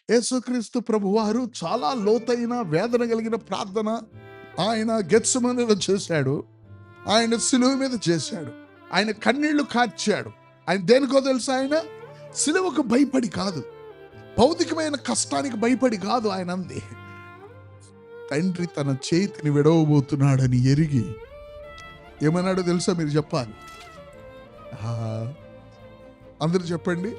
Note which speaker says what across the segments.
Speaker 1: యేసుక్రీస్తు ప్రభువారు చాలా లోతైన వేదన కలిగిన ప్రార్థన ఆయన గెత్సెమనీలో చేశాడు. ఆయన సిలువ మీద చేశాడు. ఆయన కన్నీళ్లు కార్చాడు. ఆయన దేనికో తెలుసా? ఆయన సిలువకు భయపడి కాదు, భౌతికమైన కష్టానికి భయపడి కాదు. ఆయన అంది, తండ్రి తన చేతిని విడవబోతున్నాడని ఎరిగి ఏమన్నాడో తెలుసా? మీరు చెప్పాలి. అందరూ చెప్పండి.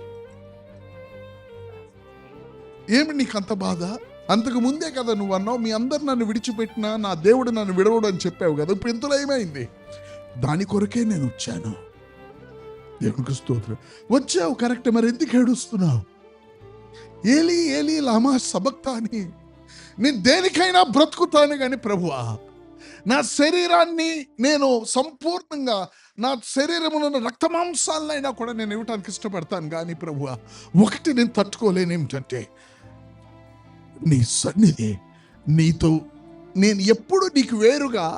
Speaker 1: ఏమి నీకు అంత బాధ? అంతకు ముందే కదా నువ్వు అన్నావు, మీ అందరు నన్ను విడిచిపెట్టినా నా దేవుడు నన్ను విడవడు అని చెప్పావు కదా. ఇప్పుడు ఇంతలో ఏమైంది? దాని కొరకే నేను వచ్చాను. దేవునికి స్తోత్రం. వచ్చావు కరెక్ట్, మరి ఎందుకు ఏడుస్తున్నావు? ఏలి ఏలి లామా సబక్తాని. నేను దేనికైనా బ్రతుకుతాను కానీ ప్రభువా, నా శరీరాన్ని నేను సంపూర్ణంగా, నా శరీరములో రక్త మాంసాలైనా కూడా నేను ఇవ్వటానికి ఇష్టపడతాను కానీ ప్రభువా, ఒకటి నేను తట్టుకోలేను. ఏమిటంటే నీ సన్నిధి. నీతో నేను ఎప్పుడు నీకు వేరుగా,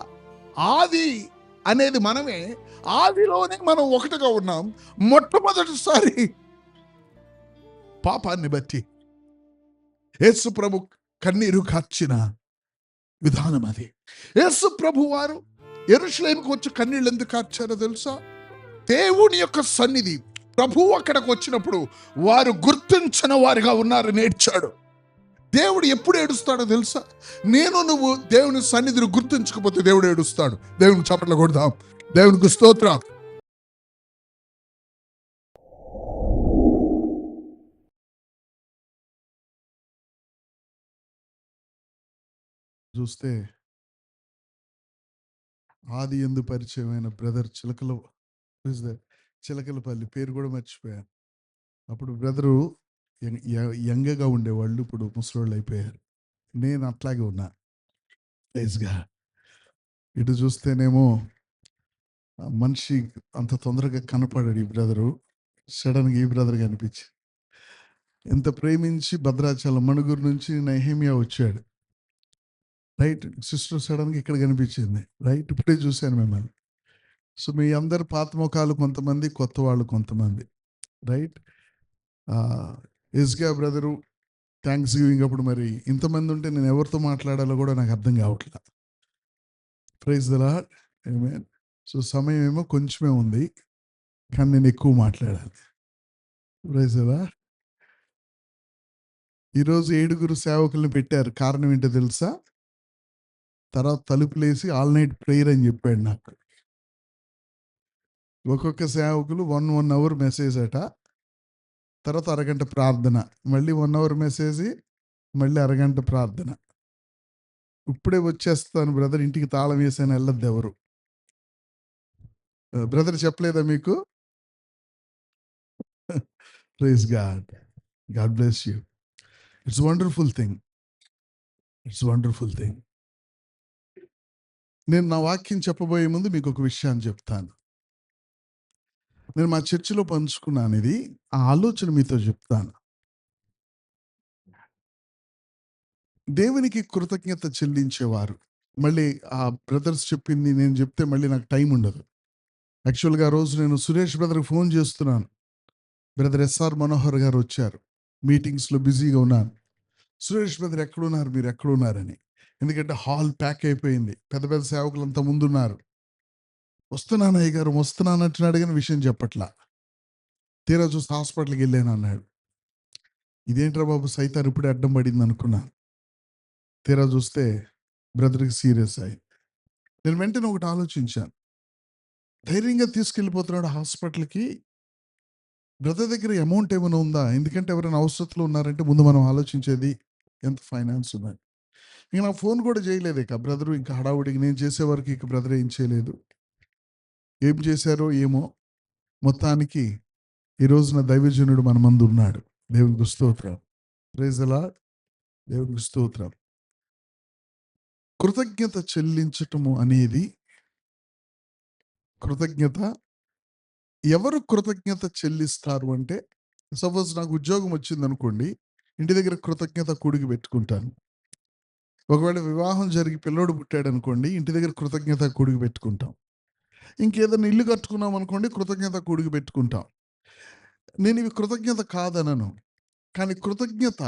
Speaker 1: ఆది అనేది మనమే, ఆదిలోనే మనం ఒకటిగా ఉన్నాం. మొట్టమొదటిసారి పాపాన్ని బట్టి యేసు ప్రభు కన్నీరు కార్చిన విధానం అది. యేసు ప్రభు వారు యెరూషలేముకు వచ్చి కన్నీళ్ళు ఎందుకు కార్చారో తెలుసా? దేవుని యొక్క సన్నిధి, ప్రభువు అక్కడికి వచ్చినప్పుడు వారు గుర్తించిన వారిగా ఉన్నారు నేర్చాడు. దేవుడు ఎప్పుడు ఏడుస్తాడో తెలుసా? నువ్వు దేవుని సన్నిధిని గుర్తించకపోతే దేవుడు ఏడుస్తాడు. దేవుని చప్పట్లు కొడదాం. దేవునికి స్తోత్రం. చూస్తే ఆది ఎందు పరిచయమైన బ్రదర్ చిలకలపల్లి పేరు కూడా మర్చిపోయాను. అప్పుడు బ్రదరు యంగగా ఉండేవాళ్ళు, ఇప్పుడు ముసలోళ్ళు అయిపోయారు. నేను అట్లాగే ఉన్నా. ఇటు చూస్తేనేమో మనిషి అంత తొందరగా కనపడాడు ఈ బ్రదరు. సడన్గా ఈ బ్రదర్ కనిపించి, ఎంత ప్రేమించి భద్రాచలం మణుగురు నుంచి నెహెమియా వచ్చాడు. రైట్, సిస్టర్ సడన్గా ఇక్కడ కనిపించింది. రైట్, ఇప్పుడే చూశాను మిమ్మల్ని. సో మీ అందరు పాత ముఖాలు కొంతమంది, కొత్త వాళ్ళు కొంతమంది. రైట్, ఎస్గా బ్రదరు థ్యాంక్స్ గివింగ్ అప్పుడు మరి ఇంతమంది ఉంటే నేను ఎవరితో మాట్లాడాలో కూడా నాకు అర్థం కావట్లేదు. Praise the Lord. Amen. So సమయం ఏమో కొంచెమే ఉంది, కానీ నేను ఎక్కువ మాట్లాడాలి. Praise the Lord. ఈరోజు 7 సేవకుల్ని పెట్టారు. కారణం ఏంటో తెలుసా? తర్వాత తలుపులేసి ఆల్ నైట్ ప్రేయర్ అని చెప్పాడు నాకు. ఒక్కొక్క సేవకులు 1 అవర్ మెసేజ్ అట, తర్వాత అరగంట ప్రార్థన, మళ్ళీ 1 అవర్ మెసేజ్, మళ్ళీ అరగంట ప్రార్థన. ఇప్పుడే వచ్చేస్తాను బ్రదర్, ఇంటికి తాళం వేసాను, వెళ్ళద్దు ఎవరు. బ్రదర్ చెప్పలేదా మీకు? Praise God. God bless you. It's wonderful thing. It's wonderful thing. నేను నా వాక్యం చెప్పబోయే ముందు మీకు ఒక విషయాన్ని చెప్తాను. నేను మా చర్చిలో పంచుకున్నాను ఇది, ఆ ఆలోచన మీతో చెప్తాను. దేవునికి కృతజ్ఞత చెల్లించేవారు, మళ్ళీ ఆ బ్రదర్స్ చెప్పింది నేను చెప్తే మళ్ళీ నాకు టైం ఉండదు. యాక్చువల్గా ఆ రోజు నేను సురేష్ బ్రదర్కి ఫోన్ చేస్తున్నాను. బ్రదర్ ఎస్ఆర్ మనోహర్ గారు వచ్చారు, మీటింగ్స్లో బిజీగా ఉన్నాను. సురేష్ బ్రదర్ ఎక్కడున్నారు, మీరు ఎక్కడున్నారని. ఎందుకంటే హాల్ ప్యాక్ అయిపోయింది, పెద్ద పెద్ద సేవకులంతా ముందున్నారు. వస్తున్నాను అయ్య గారు, వస్తున్నాను అంటున్నాడు కానీ విషయం చెప్పట్లా. తీరా చూస్తే హాస్పిటల్కి వెళ్ళాను అన్నాడు. ఇదేంట్రా బాబు, సైతాన్ ఇప్పుడే అడ్డం పడింది అనుకున్నా. తీరా చూస్తే బ్రదర్కి సీరియస్ అయ్యి, నేను వెంటనే ఒకటి ఆలోచించాను. ధైర్యంగా తీసుకెళ్ళిపోతున్నాడు హాస్పిటల్కి, బ్రదర్ దగ్గర అమౌంట్ ఏమైనా ఉందా? ఎందుకంటే ఎవరైనా అవసరతలో ఉన్నారంటే ముందు మనం ఆలోచించేది ఎంత ఫైనాన్స్ ఉందని. ఇంక నా ఫోన్ కూడా చేయలేదు. ఇక బ్రదరు ఇంకా హడావుడికి నేను చేసే వరకు ఇక బ్రదర్ ఏం చేయలేదు. ఏం చేశారో ఏమో, మొత్తానికి ఈ రోజున దైవజనుడు మన మందు ఉన్నాడు. దేవునికి స్తోత్రం. Praise the Lord. దేవునికి స్తోత్రం. కృతజ్ఞత చెల్లించటము అనేది, ఎవరు కృతజ్ఞత చెల్లిస్తారు అంటే, సపోజ్ నాకు ఉద్యోగం వచ్చింది అనుకోండి, ఇంటి దగ్గర కృతజ్ఞత కూడికి పెట్టుకుంటాను. ఒకవేళ వివాహం జరిగి పిల్లోడు పుట్టాడు అనుకోండి, ఇంటి దగ్గర కృతజ్ఞత కూడికి పెట్టుకుంటాం. ఇంకేదైనా ఇల్లు కట్టుకున్నాం అనుకోండి, కృతజ్ఞత కూడికి పెట్టుకుంటాం. నేను ఇవి కృతజ్ఞత కాదనను, కానీ కృతజ్ఞత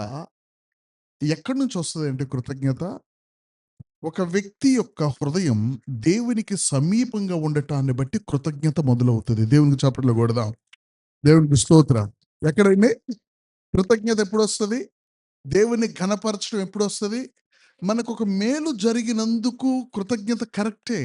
Speaker 1: ఎక్కడి నుంచి వస్తదంటే కృతజ్ఞత, ఒక వ్యక్తి యొక్క హృదయం దేవునికి సమీపంగా ఉండటాన్ని బట్టి కృతజ్ఞత మొదలవుతది. దేవునికి చప్పట్లు కొడదాం. దేవునికి స్తోత్రం. ఎక్కడండి? కృతజ్ఞత ఎప్పుడొస్తది? దేవుని ఘనపరచడం ఎప్పుడొస్తది? మనకొక మేలు జరిగినందుకు కృతజ్ఞత కరెక్టే.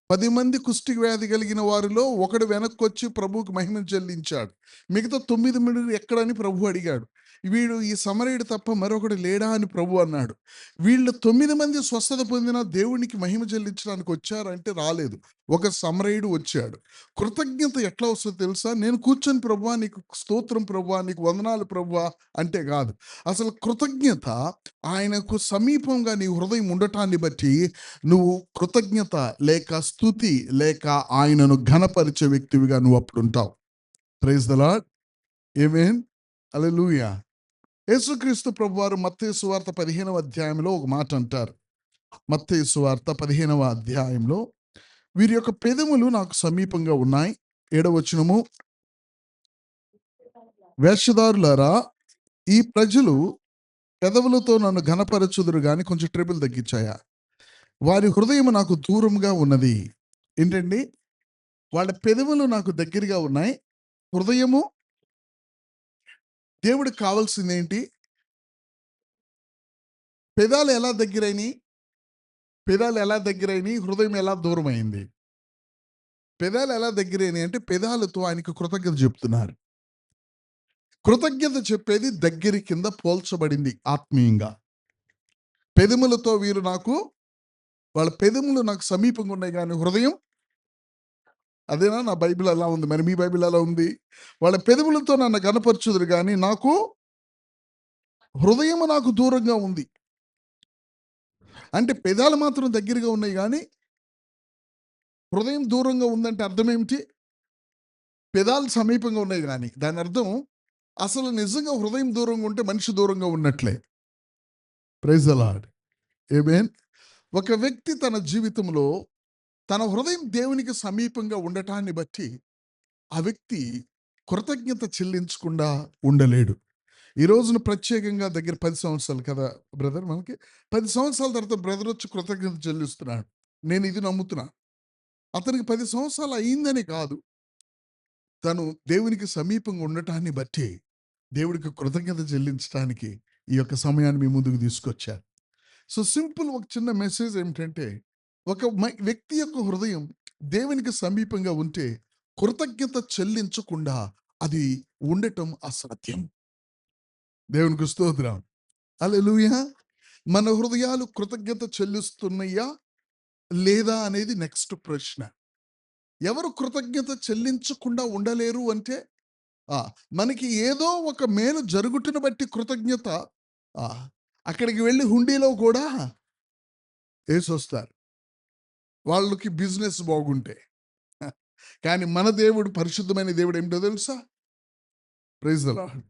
Speaker 1: 10 మంది కుష్టి వ్యాధి కలిగిన వారిలో ఒకడు వెనక్కొచ్చి ప్రభువుకి మహిమ చెల్లించాడు. మిగతా 9 మంది ఎక్కడని ప్రభువు అడిగాడు. వీడు ఈ సమరయుడు తప్ప మరొకడు లేడా అని ప్రభువు అన్నాడు. వీళ్ళు 9 మంది స్వస్థత పొందిన దేవునికి మహిమ చెల్లించడానికి వచ్చారంటే రాలేదు. ఒక సమరయుడు వచ్చాడు. కృతజ్ఞత ఎట్లా వస్తదో తెలుసా? నేను కూర్చొని ప్రభువా నీకు స్తోత్రం ప్రభువా, నీకు వందనాలు ప్రభువా అంటే కాదు. అసలు కృతజ్ఞత ఆయనకు సమీపంగా నీ హృదయం ఉండటాన్ని బట్టి నువ్వు కృతజ్ఞత లేక స్తుతి లేక ఆయనను ఘనపరిచే వ్యక్తివిగా నువ్వు అప్పుడు ఉంటావు. Praise the Lord. Amen. Hallelujah. యేసుక్రీస్తు ప్రభువారు మత్తయి సువార్త 15వ అధ్యాయంలో ఒక మాట అంటారు. మత్తయి సువార్త 15వ అధ్యాయంలో వీరి యొక్క పెదవులు నాకు సమీపంగా ఉన్నాయి. 7వ వచనము, వేషధారులారా ఈ ప్రజలు పెదవులతో నన్ను ఘనపరచుదురు గాని, కొంచెం ట్రిబుల్ తగ్గించాయా, వారి హృదయం నాకు దూరంగా ఉన్నది. ఏంటండి? వాళ్ళ పెదవులు నాకు దగ్గరగా ఉన్నాయి. హృదయము, దేవుడికి కావాల్సింది ఏంటి? పెదాలు ఎలా దగ్గరైనయి? పెదాలు ఎలా దగ్గరైనయి? హృదయం ఎలా దూరమైంది? పెదాలు ఎలా దగ్గరైనయి అంటే పెదాలతో ఆయనకు కృతజ్ఞత చెప్తున్నారు. కృతజ్ఞత చెప్పేది దగ్గరి కింద పోల్చబడింది ఆత్మీయంగా. పెదములతో వీరు నాకు, వాళ్ళ పెదములు నాకు సమీపంగా ఉన్నాయి కానీ హృదయం, అదేనా నా బైబిల్ అలా ఉంది. మరి మీ బైబిల్ ఎలా ఉంది? వాళ్ళ పెదవులతో నన్ను గనపరచుదురు కానీ నాకు హృదయము నాకు దూరంగా ఉంది. అంటే పెదాలు మాత్రం దగ్గరగా ఉన్నాయి కానీ హృదయం దూరంగా ఉందంటే అర్థం ఏమిటి? పెదాలు సమీపంగా ఉన్నాయి కానీ దాని అర్థం అసలు నిజంగా హృదయం దూరంగా ఉంటే మనిషి దూరంగా ఉన్నట్లే. Praise the Lord. ఆమేన్. ఒక వ్యక్తి తన జీవితంలో తన హృదయం దేవునికి సమీపంగా ఉండటాన్ని బట్టి ఆ వ్యక్తి కృతజ్ఞత చెల్లించకుండా ఉండలేడు. ఈ రోజున ప్రత్యేకంగా దగ్గర 10 సంవత్సరాలు కదా బ్రదర్ మనకి. 10 సంవత్సరాల తర్వాత బ్రదర్ వచ్చి కృతజ్ఞత చెల్లిస్తున్నాడు. నేను ఇది నమ్ముతున్నా. అతనికి 10 సంవత్సరాలు అయిందని కాదు. తను దేవునికి సమీపంగా ఉండటాన్ని బట్టి దేవుడికి కృతజ్ఞత చెల్లించడానికి ఈ యొక్క సమయాన్ని మీ ముందుకు తీసుకొచ్చారు. సో సింపుల్ ఒక చిన్న మెసేజ్ ఏమిటంటే, ఒక వ్యక్తి యొక్క హృదయం దేవునికి సమీపంగా ఉంటే కృతజ్ఞత చెల్లించకుండా అది ఉండటం అసాధ్యం. దేవునికి స్తోత్రం. హల్లెలూయా. మన హృదయాలు కృతజ్ఞత చెల్లిస్తున్నాయా లేదా అనేది నెక్స్ట్ ప్రశ్న. ఎవరు కృతజ్ఞత చెల్లించకుండా ఉండలేరు అంటే, మనకి ఏదో ఒక మేలు జరుగుతున్న బట్టి కృతజ్ఞత, ఆ, అక్కడికి వెళ్ళి హుండీలో కూడా వేసొస్తారు వాళ్ళకి బిజినెస్ బాగుంటే. కానీ మన దేవుడు పరిశుద్ధమైన దేవుడు ఏమిటో తెలుసా? Praise the Lord.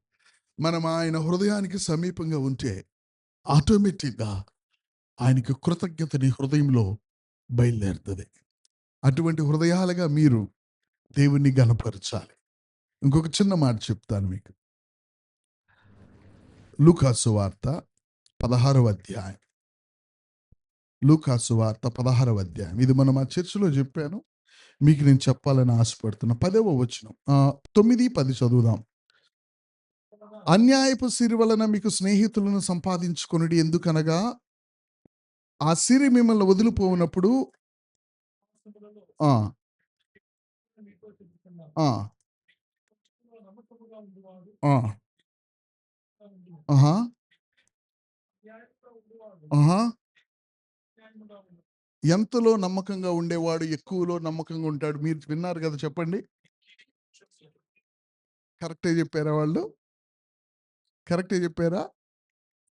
Speaker 1: మనం ఆయన హృదయానికి సమీపంగా ఉంటే ఆటోమేటిక్గా ఆయనకి కృతజ్ఞత నీ హృదయంలో బయలుదేరుతుంది. అటువంటి హృదయాలుగా మీరు దేవుణ్ణి గణపరచాలి. ఇంకొక చిన్న మాట చెప్తాను మీకు. లూకాసు వార్త 16వ అధ్యాయం. లూకాసు వార్త 16వ అధ్యాయం. ఇది మనం ఆ చర్చిలో చెప్పాను. మీకు నేను చెప్పాలని ఆశపడుతున్నా. 10వ వచనం, 9, 10 చదువుదాం. అన్యాయపు సిరి వలన మీకు స్నేహితులను సంపాదించుకొనుడి, ఎందుకనగా ఆ సిరి మిమ్మల్ని వదిలిపోవునప్పుడు ఆ ఆ ఆ ఆహా ఆహా ఎంతలో నమ్మకంగా ఉండేవాడు ఎక్కువలో నమ్మకంగా ఉంటాడు. మీరు విన్నారు కదా, చెప్పండి. కరెక్టే చెప్పారా వాళ్ళు? కరెక్టే చెప్పారా?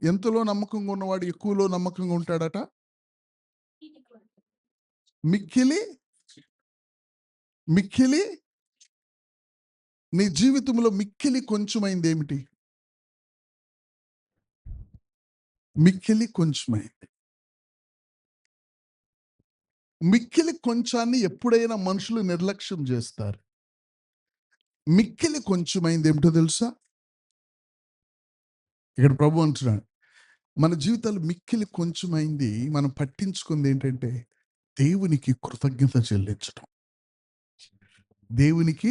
Speaker 1: ఎంతలో నమ్మకంగా ఉన్నవాడు ఎక్కువలో నమ్మకంగా ఉంటాడట. మిక్కిలి మిక్కిలి నీ జీవితంలో మిక్కిలి కొంచెమైంది ఏమిటి? మిక్కిలి కొంచెమైంది. మిక్కిలి కొంచాన్ని ఎప్పుడైనా మనుషులు నిర్లక్ష్యం చేస్తారు. మిక్కిలి కొంచెమైంది ఏమిటో తెలుసా? ఇక్కడ ప్రభు అంటున్నాడు, మన జీవితాలు మిక్కిలి కొంచెమైంది మనం పట్టించుకుంది ఏంటంటే దేవునికి కృతజ్ఞత చెల్లించటం. దేవునికి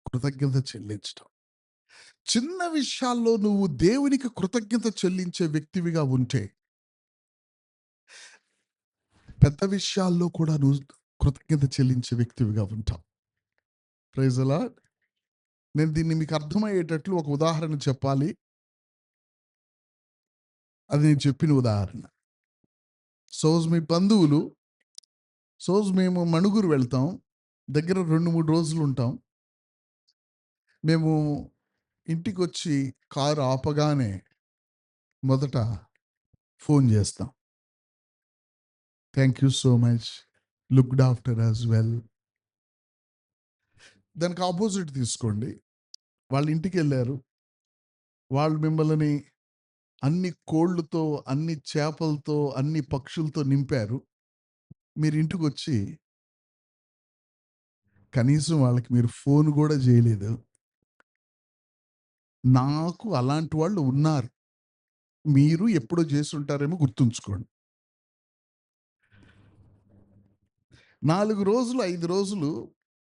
Speaker 1: కృతజ్ఞత చెల్లించటం. చిన్న విషయాల్లో నువ్వు దేవునికి కృతజ్ఞత చెల్లించే వ్యక్తివిగా ఉంటే, పెద్ద విషయాల్లో కూడా నువ్వు కృతజ్ఞత చెల్లించే వ్యక్తివిగా ఉంటావు. Praise the Lord. నేను దీన్ని మీకు అర్థమయ్యేటట్లు ఒక ఉదాహరణ చెప్పాలి. అది నేను చెప్పిన ఉదాహరణ. మీ బంధువులు, మేము మణుగూరు వెళ్తాం. దగ్గర 2, 3 రోజులు ఉంటాం. మేము ఇంటికొచ్చి కారు ఆపగానే మొదట ఫోన్ చేస్తాం. Thank you so much. Looked after as well. దానికి ఆపోజిట్ తీసుకోండి. వాళ్ళ ఇంటికెళ్లారు. వాళ్ళు మిమ్మల్ని అన్ని కోళ్ళతో, అన్ని చేపలతో, అన్ని పక్షులతో నింపారు. మీరు ఇంటికొచ్చి కనీసం వాళ్ళకి మీరు ఫోన్ గూడా జేయలేదు. నాకు అలాంటి వాళ్ళు ఉన్నారు. మీరు ఎప్పుడో చేసుంటారేమో గుర్తుంచుకోండి. 4 రోజులు, 5 రోజులు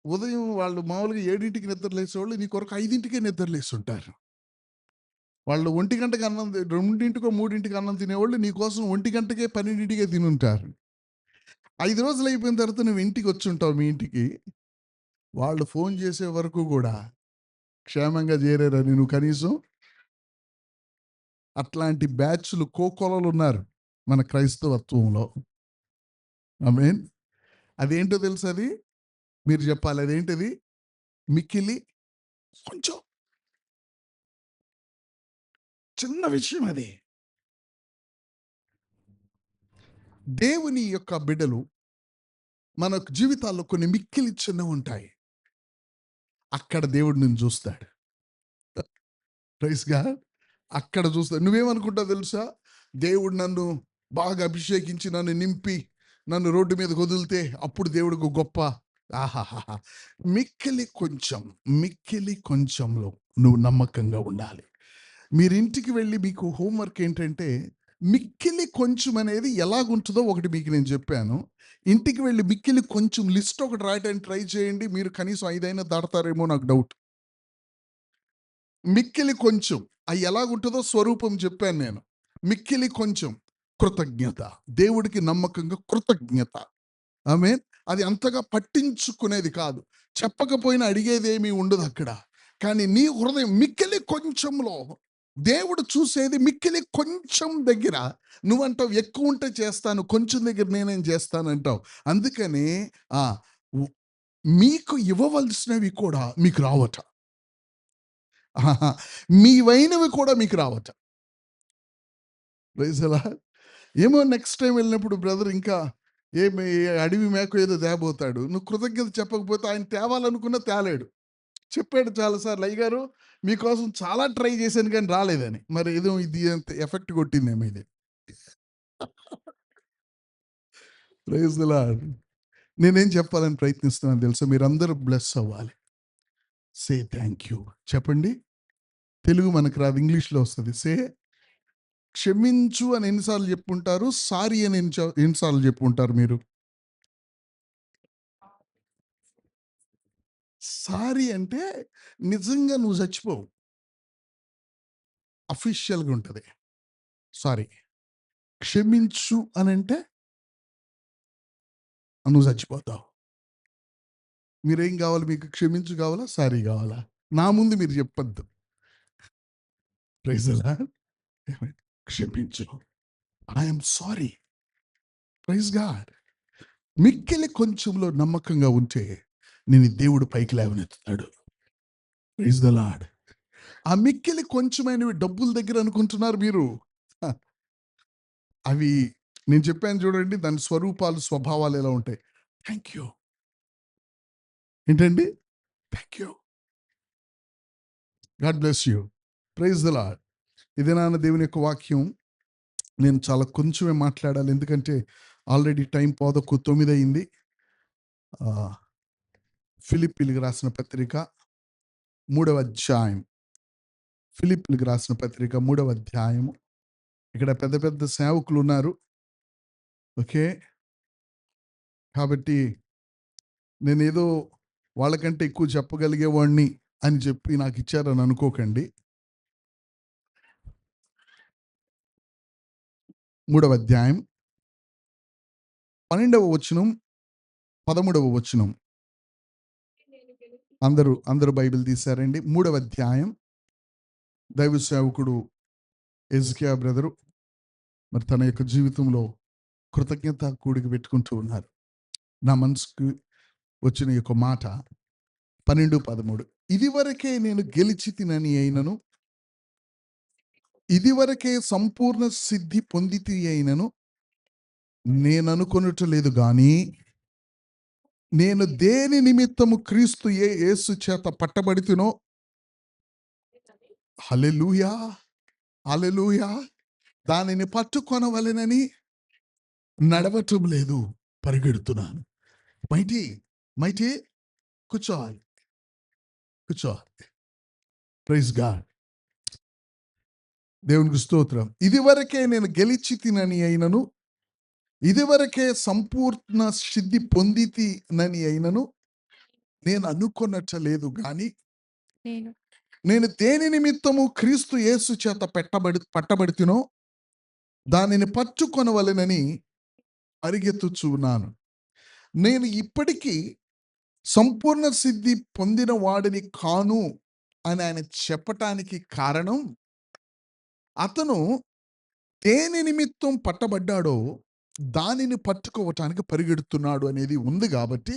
Speaker 1: ఉదయం వాళ్ళు మామూలుగా 7కి నిద్రలేసేవాళ్ళు నీ కొరకు 5కే నిద్రలేసుంటారు. వాళ్ళు 1 గంటకి అన్నం 2కో, 3కి అన్నం తినేవాళ్ళు నీ కోసం 1 గంటకే, 12కే తినుంటారు. 5 రోజులు అయిపోయిన తర్వాత నువ్వు ఇంటికొచ్చుంటావు మీ ఇంటికి. వాళ్ళు ఫోన్ చేసే వరకు గూడా క్షేమంగా చేరారని నువ్వు కనీసం అట్లాంటి బ్యాచ్‌లు కోకొల్లలున్నారు మన క్రైస్తవత్వంలో. ఆమేన్. అదేంటో తెలుసా అది? మీరు చెప్పాలి అదేంటది? మిక్కిలి కొంచెం. చిన్న విషయం అది. దేవుని యొక్క బిడ్డలు మన జీవితాల్లో కొన్ని మిక్కిలి చిన్నవుంటాయి. అక్కడ దేవుడు నిన్ను చూస్తాడు. Praise God. అక్కడ చూస్తాడు. నువ్వేమనుకుంటావు తెలుసా? దేవుడు నన్ను బాగా అభిషేకించి, నన్ను నింపి, నన్ను రోడ్డు మీదకి వదిలితే అప్పుడు దేవుడికి గొప్ప. ఆహాహాహా! మిక్కిలి కొంచెం, మిక్కిలి కొంచెంలో నువ్వు నమ్మకంగా ఉండాలి. మీరింటికి వెళ్ళి మీకు హోంవర్క్ ఏంటంటే, మిక్కిలి కొంచెం అనేది ఎలాగుంటుందో ఒకటి మీకు నేను చెప్పాను. ఇంటికి వెళ్ళి మిక్కిలి కొంచెం లిస్ట్ ఒకటి రాయటానికి ట్రై చేయండి. మీరు కనీసం 5 అయినా దాటతారేమో నాకు డౌట్. మిక్కిలి కొంచెం. అయి ఎలాగుంటదో స్వరూపం చెప్పాను నేను. మిక్కిలి కొంచెం కృతజ్ఞత. దేవుడికి నమ్మకంగా కృతజ్ఞత. ఆమేన్. అది అంతగా పట్టించుకునేది కాదు. చెప్పకపోయినా అడిగేదేమీ ఉండదక్కడ. కానీ నీ హృదయం మిక్కిలి కొంచెంలో దేవుడు చూసేది మిక్కిలి కొంచెం దగ్గర. నువ్వంటావు ఎక్కువుంటే చేస్తాను, కొంచెం దగ్గర నేనేం చేస్తానంటావు. అందుకని ఆ! ఉ మీకు ఇవ్వవలసినవి కూడా మీకు రావట. ఆహాహా! మీవైనవి కూడా మీకు రావట. Praise the Lord. ఏమో నెక్స్ట్ టైమ్ వెళ్ళినప్పుడు బ్రదర్ ఇంకా ఏమి అడవి మేకో ఏదో తేబోతాడు. నువ్వు కృతజ్ఞత చెప్పకపోతే ఆయన తేవాలనుకున్నా తేలేడు. చెప్పాడు చాలా సార్లు, అయ్యగారు మీకోసం చాలా ట్రై చేశాను కానీ రాలేదని. మరి ఏదో ఇది అంత ఎఫెక్ట్ కొట్టిందేమో ఇది. Praise the Lord. నేనేం చెప్పాలని ప్రయత్నిస్తున్నాను తెలుసా? మీరందరూ బ్లెస్ అవ్వాలి. Say thank you. చెప్పండి. తెలుగు మనకు రాదు, ఇంగ్లీష్‌లో వస్తది. క్షమించు అని ఎన్నిసార్లు చెప్పుంటారు? సారీ అని ఎన్నిసార్లు చెప్పుంటారు మీరు? సారీ అంటే నిజంగా నువ్వు చచ్చిపోవు. అఫీషియల్‌గా ఉంటది. సారీ. క్షమించు అనంటే నువ్వు చచ్చిపోతావు. మీరేం కావాలి మీకు? క్షమించు కావాలా? సారీ కావాలా? నా ముందు మీరు చెప్పొద్దు. Praise the Lord. క్షమించు. I am sorry. Praise God. మిక్కిలి కొంచెంలో నమ్మకంగా ఉంటే నిన్ను దేవుడు పైకి లేవనెత్తుతాడు. Praise the lord. ఆ మిక్కిలి కొంచెమైనవి డబ్బుల దగ్గర అనుకుంటున్నారు మీరు. హ, అవి నేను చెప్పాను చూడండి, దాని స్వరూపాలు, స్వభావాలు ఎలా ఉంటాయి. Thank you. ఏంటండి? Thank you. God bless you. Praise the Lord. ఇది నాన్న దేవుని యొక్క వాక్యం. నేను చాలా కొంచెమే మాట్లాడాలి. ఎందుకంటే ఆల్రెడీ టైం 9 అయింది. ఫిలిప్పీలకు రాసిన పత్రిక 3వ అధ్యాయం. ఫిలిప్పీలకు రాసిన పత్రిక 3వ అధ్యాయము ఇక్కడ పెద్ద పెద్ద సేవకులు ఉన్నారు. ఓకే. కాబట్టి నేనేదో వాళ్ళకంటే ఎక్కువ చెప్పగలిగేవాడిని అని చెప్పి నాకు ఇచ్చారని అనుకోకండి. 3వ అధ్యాయం 12వ వచనం, 13వ వచనం. అందరూ బైబిల్ తీశారండి. 3వ అధ్యాయం దైవ సేవకుడు ఎజ్కియా బ్రదరు మరి తన యొక్క జీవితంలో కృతజ్ఞత కూడిక పెట్టుకుంటూ ఉన్నారు. నా మనసుకు వచ్చిన ఈ యొక్క మాట 12, 13. ఇదివరకే నేను గెలిచి తినని అయినను, ఇదివరకే సంపూర్ణ సిద్ధి పొందితి అయినను నేననుకొనుటలేదు గాని, నేను దేని నిమిత్తము క్రీస్తు యేసు చేత పట్టబడితినో, హల్లెలూయా, హల్లెలూయా, దానిని పట్టుకొనవలెనని నడవటం లేదు, పరిగెడుతున్నాను. మైటీ మైటీ కూర్చోవాలి, కూర్చోవాలి. Praise God. దేవునికి స్తోత్రం. ఇదివరకే నేను గెలిచి తినని అయినను, ఇదివరకే సంపూర్ణ సిద్ధి పొందితినని అయినను నేను అనుకొనట్లేదు గాని, నేను దేని నిమిత్తము క్రీస్తు యేసు చేత పట్టబడితినో దానిని పట్టుకొనవలెనని పరిగెత్తుచున్నాను. నేను ఇప్పటికీ సంపూర్ణ సిద్ధి పొందిన వాడిని కాను అని ఆయన చెప్పటానికి కారణం, అతను దేని నిమిత్తం పట్టబడ్డాడో దానిని పట్టుకోవటానికి పరిగెడుతున్నాడు అనేది ఉంది. కాబట్టి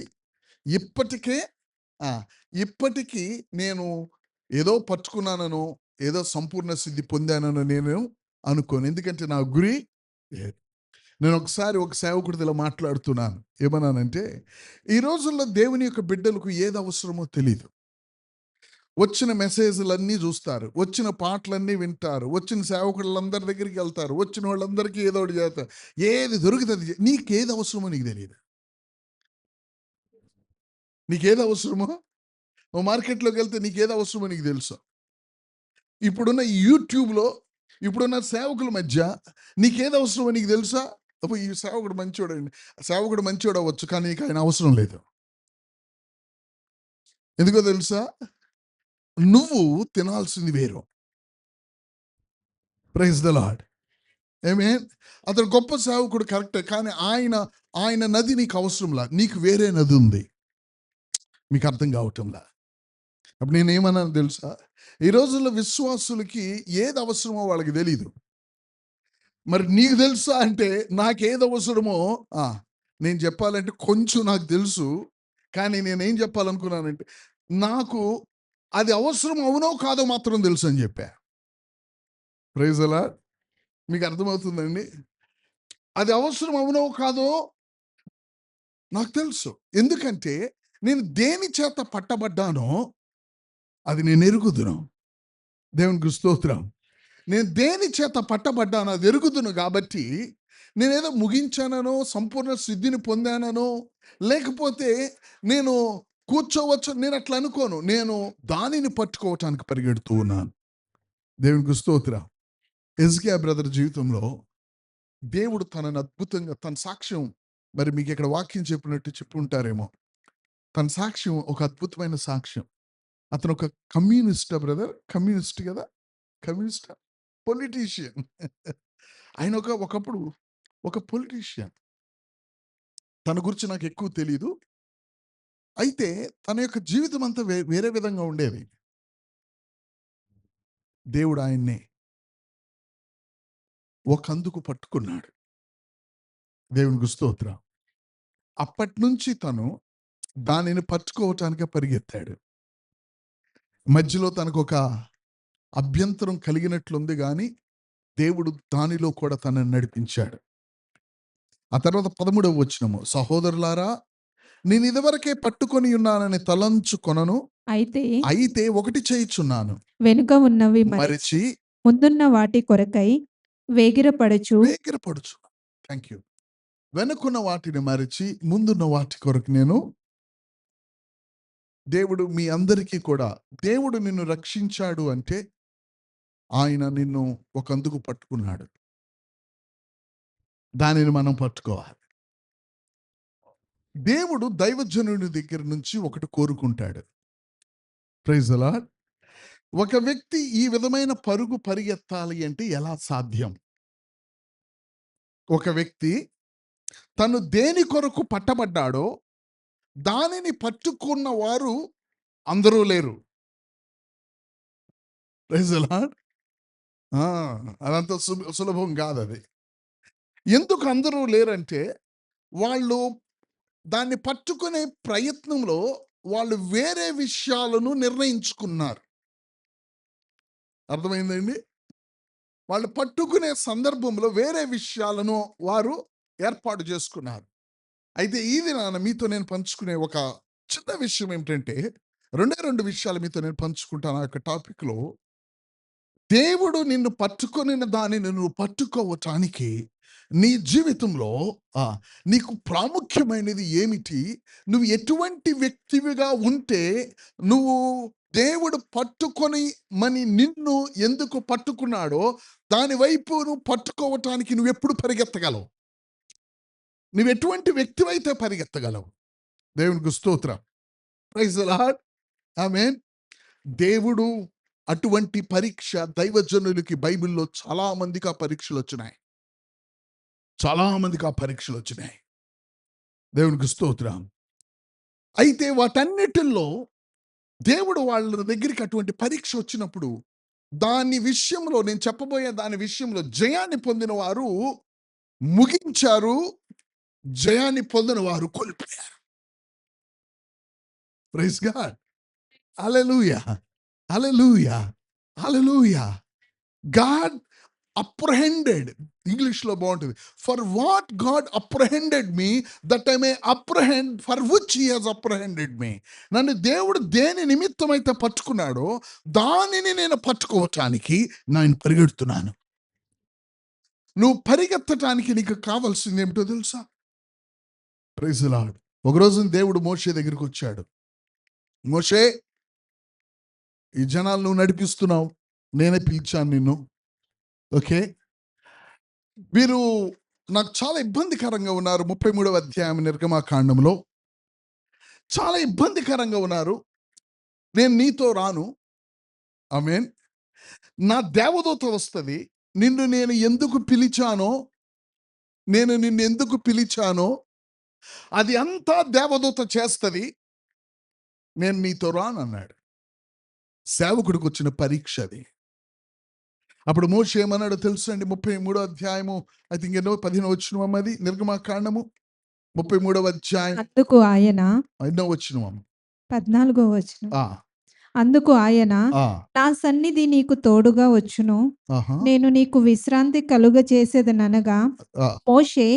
Speaker 1: ఇప్పటికీ నేను ఏదో పట్టుకున్నానను, ఏదో సంపూర్ణ సిద్ధి పొందానను నేను అనుకోను. ఎందుకంటే నా గురి లేదు. నేను ఒకసారి ఒక సేవకుడితో మాట్లాడుతున్నాను. ఏమన్నానంటే, ఈ రోజుల్లో దేవుని యొక్క బిడ్డలకు ఏది అవసరమో తెలియదు. వచ్చిన మెసేజ్లన్నీ చూస్తారు, వచ్చిన పాటలన్నీ వింటారు, వచ్చిన సేవకులందరి దగ్గరికి వెళ్తారు, వచ్చిన వాళ్ళందరికీ ఏదో ఒకటి చేస్తారు. ఏది దొరుకుతుంది, నీకేది అవసరమో నీకు తెలియదు. నీకేది అవసరమో నువ్వు మార్కెట్లోకి వెళ్తే నీకేది అవసరమో నీకు తెలుసు. ఇప్పుడున్న యూట్యూబ్లో, ఇప్పుడున్న సేవకుల మధ్య నీకేది అవసరమో నీకు తెలుసా? అప్పుడు ఈ సేవకుడు మంచోడండి, సేవకుడు మంచోడు అవ్వచ్చు, కానీ నీకు ఆయన అవసరం లేదు. ఎందుకో తెలుసా? నువ్వు తినాల్సింది వేరు. Praise the Lord. ఆమేన్. అతను గొప్ప సేవకుడు కరెక్టే, కానీ ఆయన నది నీకు అవసరంలా, నీకు వేరే నది ఉంది. మీకు అర్థం కావటంలా. అప్పుడు నేనేమన్నాను తెలుసా? ఈ రోజుల్లో విశ్వాసులకి ఏది అవసరమో వాళ్ళకి తెలీదు. మరి నీకు తెలుసా అంటే, నాకేది అవసరమో నేను చెప్పాలంటే కొంచెం నాకు తెలుసు. కానీ నేనేం చెప్పాలనుకున్నానంటే, నాకు అది అవసరం అవునో కాదో మాత్రం తెలుసు అని చెప్పా. Praise the Lord. మీకు అర్థమవుతుందండి? అది అవసరం అవునో కాదో నాకు తెలుసు. ఎందుకంటే నేను దేని చేత పట్టబడ్డానో అది నేను ఎరుగుదును. దేవునికి స్తోత్రం. నేను దేని చేత పట్టబడ్డానో అది ఎరుగుదును. కాబట్టి నేనేదో ముగించాననో, సంపూర్ణ సిద్ధిని పొందాననో, లేకపోతే నేను కూర్చోవచ్చు, నేను అట్లా అనుకోను. నేను దానిని పట్టుకోవటానికి పరిగెడుతూ ఉన్నాను. దేవునికి స్తోత్రం. ఎజ్కియా బ్రదర్ జీవితంలో దేవుడు తనను అద్భుతంగా, తన సాక్ష్యం మరి మీకు ఇక్కడ వాక్యం చెప్పినట్టు చెప్పుంటారేమో. తన సాక్ష్యం ఒక అద్భుతమైన సాక్ష్యం. అతను ఒక కమ్యూనిస్ట్ బ్రదర్, కమ్యూనిస్ట్ కదా, కమ్యూనిస్ట్ పొలిటీషియన్. ఆయన ఒకప్పుడు ఒక పొలిటీషియన్. తన గురించి నాకు ఎక్కువ తెలీదు. అయితే తన యొక్క జీవితం అంతా వేరే విధంగా ఉండేది. దేవుడు ఆయన్ని ఒకందుకు పట్టుకున్నాడు. దేవునికి స్తోత్రం. అప్పటి నుంచి తను దానిని పట్టుకోవటానికి పరిగెత్తాడు. మధ్యలో తనకు ఒక అభ్యంతరం కలిగినట్లుంది, కానీ దేవుడు దానిలో కూడా తనని నడిపించాడు. ఆ తర్వాత 13వ వచనము, సహోదరులారా, నేను ఇదివరకే పట్టుకొని ఉన్నానని తలంచుకొనను, అయితే ఒకటి చేయుచున్నాను,
Speaker 2: వెనుక ఉన్నవి
Speaker 1: మరిచి
Speaker 2: ముందున్న వాటి కొరకై వేగిరపడుచు.
Speaker 1: Thank you. వెనుకున్న వాటిని మరిచి ముందున్న వాటి కొరకు నేను. దేవుడు మీ అందరికీ కూడా, దేవుడు నిన్ను రక్షించాడు అంటే ఆయన నిన్ను ఒకందుకు పట్టుకున్నాడు. దానిని మనం పట్టుకోవాలి. దేవుడు దైవజనుడి దగ్గర నుంచి ఒకటి కోరుకుంటాడు. Praise the Lord. ఒక వ్యక్తి ఈ విధమైన పరుగు పరిగెత్తాలి అంటే ఎలా సాధ్యం? ఒక వ్యక్తి తను దేని కొరకు పట్టబడ్డాడో దానిని పట్టుకున్న వారు అందరూ లేరు. Praise the Lord. అదంత సులభం కాదది. ఎందుకు అందరూ లేరంటే వాళ్ళు దాన్ని పట్టుకునే ప్రయత్నంలో వాళ్ళు వేరే విషయాలను నిర్ణయించుకున్నారు. అర్థమైందండి? వాళ్ళు పట్టుకునే సందర్భంలో వేరే విషయాలను వారు ఏర్పాటు చేసుకున్నారు. అయితే ఈ దినాన మీతో నేను పంచుకునే ఒక చిన్న విషయం ఏమిటంటే, రెండే 2 విషయాలు మీతో నేను పంచుకుంటాను ఆ యొక్క టాపిక్‌లో. దేవుడు నిన్ను పట్టుకొనిన దానిని నువ్వు పట్టుకోవటానికి నీ జీవితంలో నీకు ప్రాముఖ్యమైనది ఏమిటి? నువ్వు ఎటువంటి వ్యక్తివిగా ఉంటే నువ్వు దేవుడు నిన్ను ఎందుకు పట్టుకున్నాడో దాని వైపు నువ్వు పట్టుకోవటానికి నువ్వెప్పుడు పరిగెత్తగలవు? నువ్వెటువంటి వ్యక్తివైతే పరిగెత్తగలవు? దేవునికి స్తోత్రం. Praise the Lord. ఆమేన్. దేవుడు అటువంటి పరీక్ష దైవజనులకి బైబిల్‌లో చాలా మందికి ఆ పరీక్షలొచ్చినాయి. చాలా మందికి ఆ పరీక్షలొచ్చినాయి. దేవునికి స్తోత్రం. అయితే వాటన్నిటిల్లో దేవుడు వాళ్ళ దగ్గరికి అటువంటి పరీక్ష వచ్చినప్పుడు దాని విషయంలో నేను చెప్పబోయే దాని విషయంలో జయాన్ని పొందిన వారు ముగించారు. జయాన్ని పొందిన వారు కోల్పోయారు. Praise God. Hallelujah. Hallelujah. Hallelujah. God apprehended. ఇంగ్లీష్‌లో బాగుంటుంది. For what God apprehended me that I may apprehend for which he has apprehended me. నన్ను దేవుడు దేని నిమిత్తమైతే పట్టుకున్నాడో దానిని నేను పట్టుకోవటానికి నేను పరిగెడుతున్నాను. నువ్వు పరిగెత్తటానికి నీకు కావాల్సింది ఏమిటో తెలుసా? Praise the Lord. ఒకరోజు దేవుడు మోషే దగ్గరికి వచ్చాడు. మోషే, ఈ జనాలు నువ్వు నడిపిస్తున్నావు. నేనే పిలిచాను నిన్ను. ఓకే. వీరు నాకు చాలా ఇబ్బందికరంగా ఉన్నారు. 33వ అధ్యాయం నిర్గమకాండంలో చాలా ఇబ్బందికరంగా ఉన్నారు. నేను నీతో రాను. ఆమేన్. నా దేవదూత వస్తది. నేను ఎందుకు పిలిచానో, నేను నిన్నెందుకు పిలిచానో అది అంతా దేవదూత చేస్తది. నేను నీతో రానన్నాడు. సేవకుడికి వచ్చిన పరీక్ష అది. అప్పుడు మోషే ఏమన్నాడో తెలుసా అండి? 33వ అధ్యాయము ఐ థింక్ 15వ వచనం అది నిర్గమకాండము 33వ అధ్యాయం
Speaker 2: అందుకు ఆయన
Speaker 1: 5వ వచనం.
Speaker 2: 14వ వచనం.
Speaker 1: ఆ!
Speaker 2: అందుకు ఆయన
Speaker 1: ఆ!
Speaker 2: నా సన్నిధి నీకు తోడుగా వచ్చును.
Speaker 1: ఆహా!
Speaker 2: నేను నీకు విశ్రాంతి కలుగచేసేదనగా
Speaker 1: ఆ!
Speaker 2: మోషే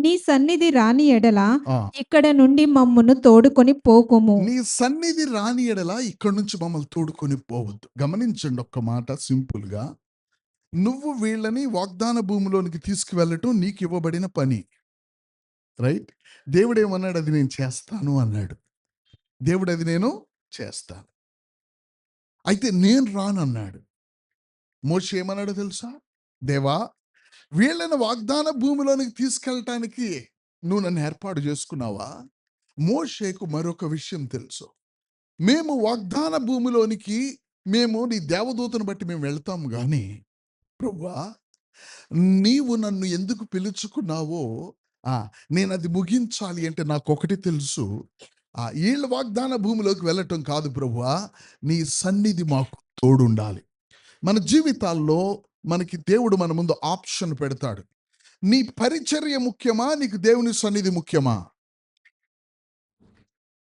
Speaker 2: నీ సన్నిధి రాని ఎడల
Speaker 1: ఆ!
Speaker 2: ఇక్కడ నుండి మమ్మును తోడుకొని పోకుము.
Speaker 1: నీ సన్నిధి రాని ఎడల ఇక్కడి నుంచి మమ్మల్ని తోడుకొని పోవద్దు. గమనించండి ఒక్క మాట సింపుల్‌గా. నువ్వు వీళ్ళని వాగ్దాన భూమిలోనికి తీసుకువెళ్ళటం నీకు ఇవ్వబడిన పని. రైట్? దేవుడేమన్నాడు? అది నేను చేస్తాను అన్నాడు. దేవుడు అది నేను చేస్తాను. అయితే నేను రానన్నాడు. మోషే ఏమన్నాడో తెలుసా? దేవా, వీళ్ళని వాగ్దాన భూమిలోనికి తీసుకెళ్ళటానికి నువ్వు నన్ను ఏర్పాటు చేసుకున్నావా? మోషేకు మరొక విషయం తెలుసు. మేము వాగ్దాన భూమిలోనికి మేము నీ దేవదూతను బట్టి మేము వెళ్తాం గాని ప్రభువా, నీవు నన్ను ఎందుకు పిలుచుకున్నావో నేను అది ముగించాలి అంటే నాకొకటి తెలుసు. వీళ్ళ వాగ్దాన భూమిలోకి వెళ్ళటం కాదు ప్రభువా, నీ సన్నిధి మాకు తోడుండాలి. మన జీవితాల్లో మనకి దేవుడు మన ముందు ఆప్షన్ పెడతాడు. నీ పరిచర్య ముఖ్యమా? నీకు దేవుని సన్నిధి ముఖ్యమా?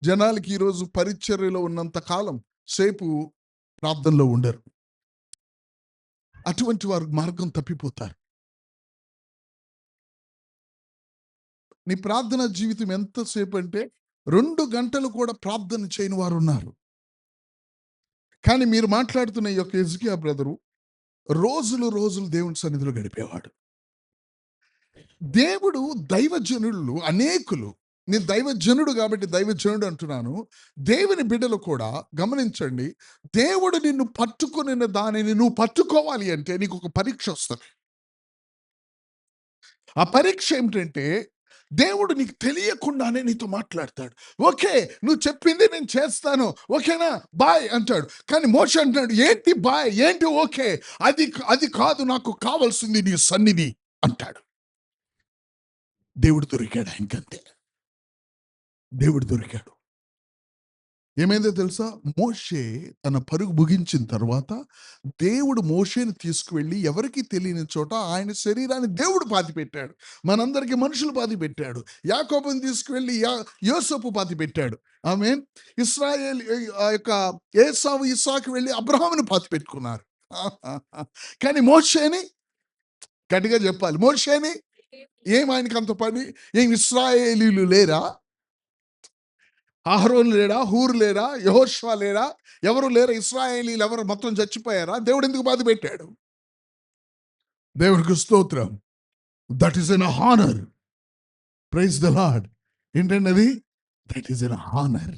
Speaker 1: జనాలకి ఈరోజు పరిచర్యలో ఉన్నంత కాలం సేపు ప్రార్థనలో ఉండరు. అటువంటి వారు మార్గం తప్పిపోతారు. నీ ప్రార్థన జీవితం ఎంతసేపు అంటే 2 గంటలు కూడా ప్రార్థన చేయని వారు ఉన్నారు. కానీ మీరు మాట్లాడుతున్న ఈ యొక్క హిజ్కియా బ్రదరు రోజులు దేవుని సన్నిధిలో గడిపేవాడు. దేవుడు దైవజనులు అనేకులు, నేను దైవజనుడు కాబట్టి దైవజనుడు అంటున్నాను. దేవుని బిడ్డలు కూడా గమనించండి. దేవుడు నిన్ను పట్టుకుని దానిని నువ్వు పట్టుకోవాలి అంటే నీకు ఒక పరీక్ష వస్తుంది. ఆ పరీక్ష ఏమిటంటే దేవుడు నీకు తెలియకుండానే నీతో మాట్లాడతాడు. ఓకే, నువ్వు చెప్పింది నేను చేస్తాను, ఓకేనా, బాయ్ అంటాడు. కానీ మోషే అంటున్నాడు, ఏంటి బాయ్, ఏంటి ఓకే, అది అది కాదు, నాకు కావాల్సింది నీ సన్నిధి అంటాడు. దేవుడు దొరికాడు ఆయనకంతే. దేవుడు దొరికాడు. ఏమైందో తెలుసా? మోషే తన పరుగు ముగించిన తర్వాత దేవుడు మోషేని తీసుకువెళ్ళి ఎవరికీ తెలియని చోట ఆయన శరీరాన్ని దేవుడు పాతిపెట్టాడు. మనందరికీ మనుషులు పాతిపెట్టాడు. యాకోబుని తీసుకువెళ్ళి యోసేపు పాతిపెట్టాడు. ఆమేన్. ఇశ్రాయేల్ ఆ యొక్క ఏసావు ఇస్సాకు వెళ్ళి అబ్రహాముని పాతిపెట్టుకున్నారు. కానీ మోషేని, గట్టిగా చెప్పాలి, మోషేని ఏం ఆయనకి అంత పని? ఏం ఇశ్రాయేలీలు లేరా? అహరోను లేడా? హూరు లేరా? యెహోషువ లేరా? ఎవరు లేరా? ఇశ్రాయేలీలు ఎవరు మొత్తం చచ్చిపోయారా? దేవుడు ఎందుకు బాధ పెట్టాడు? దేవుడికి స్తోత్రం. That is an honour. Praise the Lord. ఏంటండి అది? That is an honour.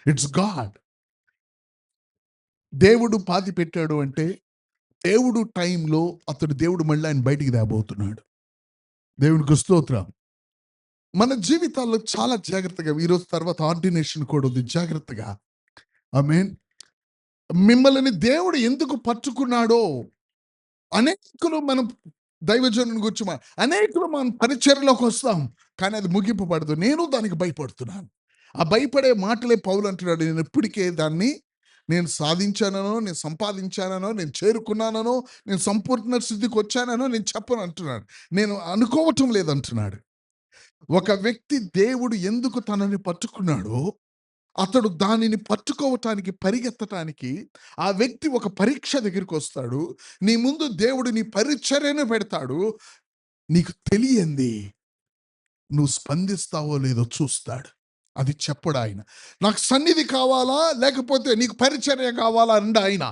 Speaker 1: It's God. దేవుడు పాతి పెట్టాడు అంటే దేవుడు టైంలో దేవుడు మళ్ళీ ఆయన బయటికి తేబోతున్నాడు. దేవుడికి స్తోత్రం. మన జీవితాల్లో చాలా జాగ్రత్తగా, ఈరోజు తర్వాత ఆర్డినేషన్ కూడా ఉంది, జాగ్రత్తగా. ఆమేన్. మిమ్మల్ని దేవుడు ఎందుకు పట్టుకున్నాడో అనేకులు మనం దైవజనుని గురించి అనేకులు మనం పరిచర్యలోకి వస్తాం, కానీ అది ముగింపు పడదు. నేను దానికి భయపడుతున్నాను. ఆ భయపడే మాటలే పౌలు అంటున్నాడు, నేను ఇప్పటికే దాన్ని నేను సాధించానో, నేను సంపాదించానో, నేను చేరుకున్నానో, నేను సంపూర్ణ స్థితికి వచ్చానో నేను చెప్పను అంటున్నాడు. నేను అనుకోవటం లేదంటున్నాడు. ఒక వ్యక్తి దేవుడు ఎందుకు తనని పట్టుకున్నాడో అతడు దానిని పట్టుకోవటానికి, పరిగెత్తటానికి ఆ వ్యక్తి ఒక పరీక్ష దగ్గరికి వస్తాడు. నీ ముందు దేవుడు నీ పరిచర్యను పెడతాడు. నీకు తెలియంది నువ్వు స్పందిస్తావో లేదో చూస్తాడు. అది చెప్పడు ఆయన. నాకు సన్నిధి కావాలా లేకపోతే నీకు పరిచర్య కావాలా అండ ఆయన.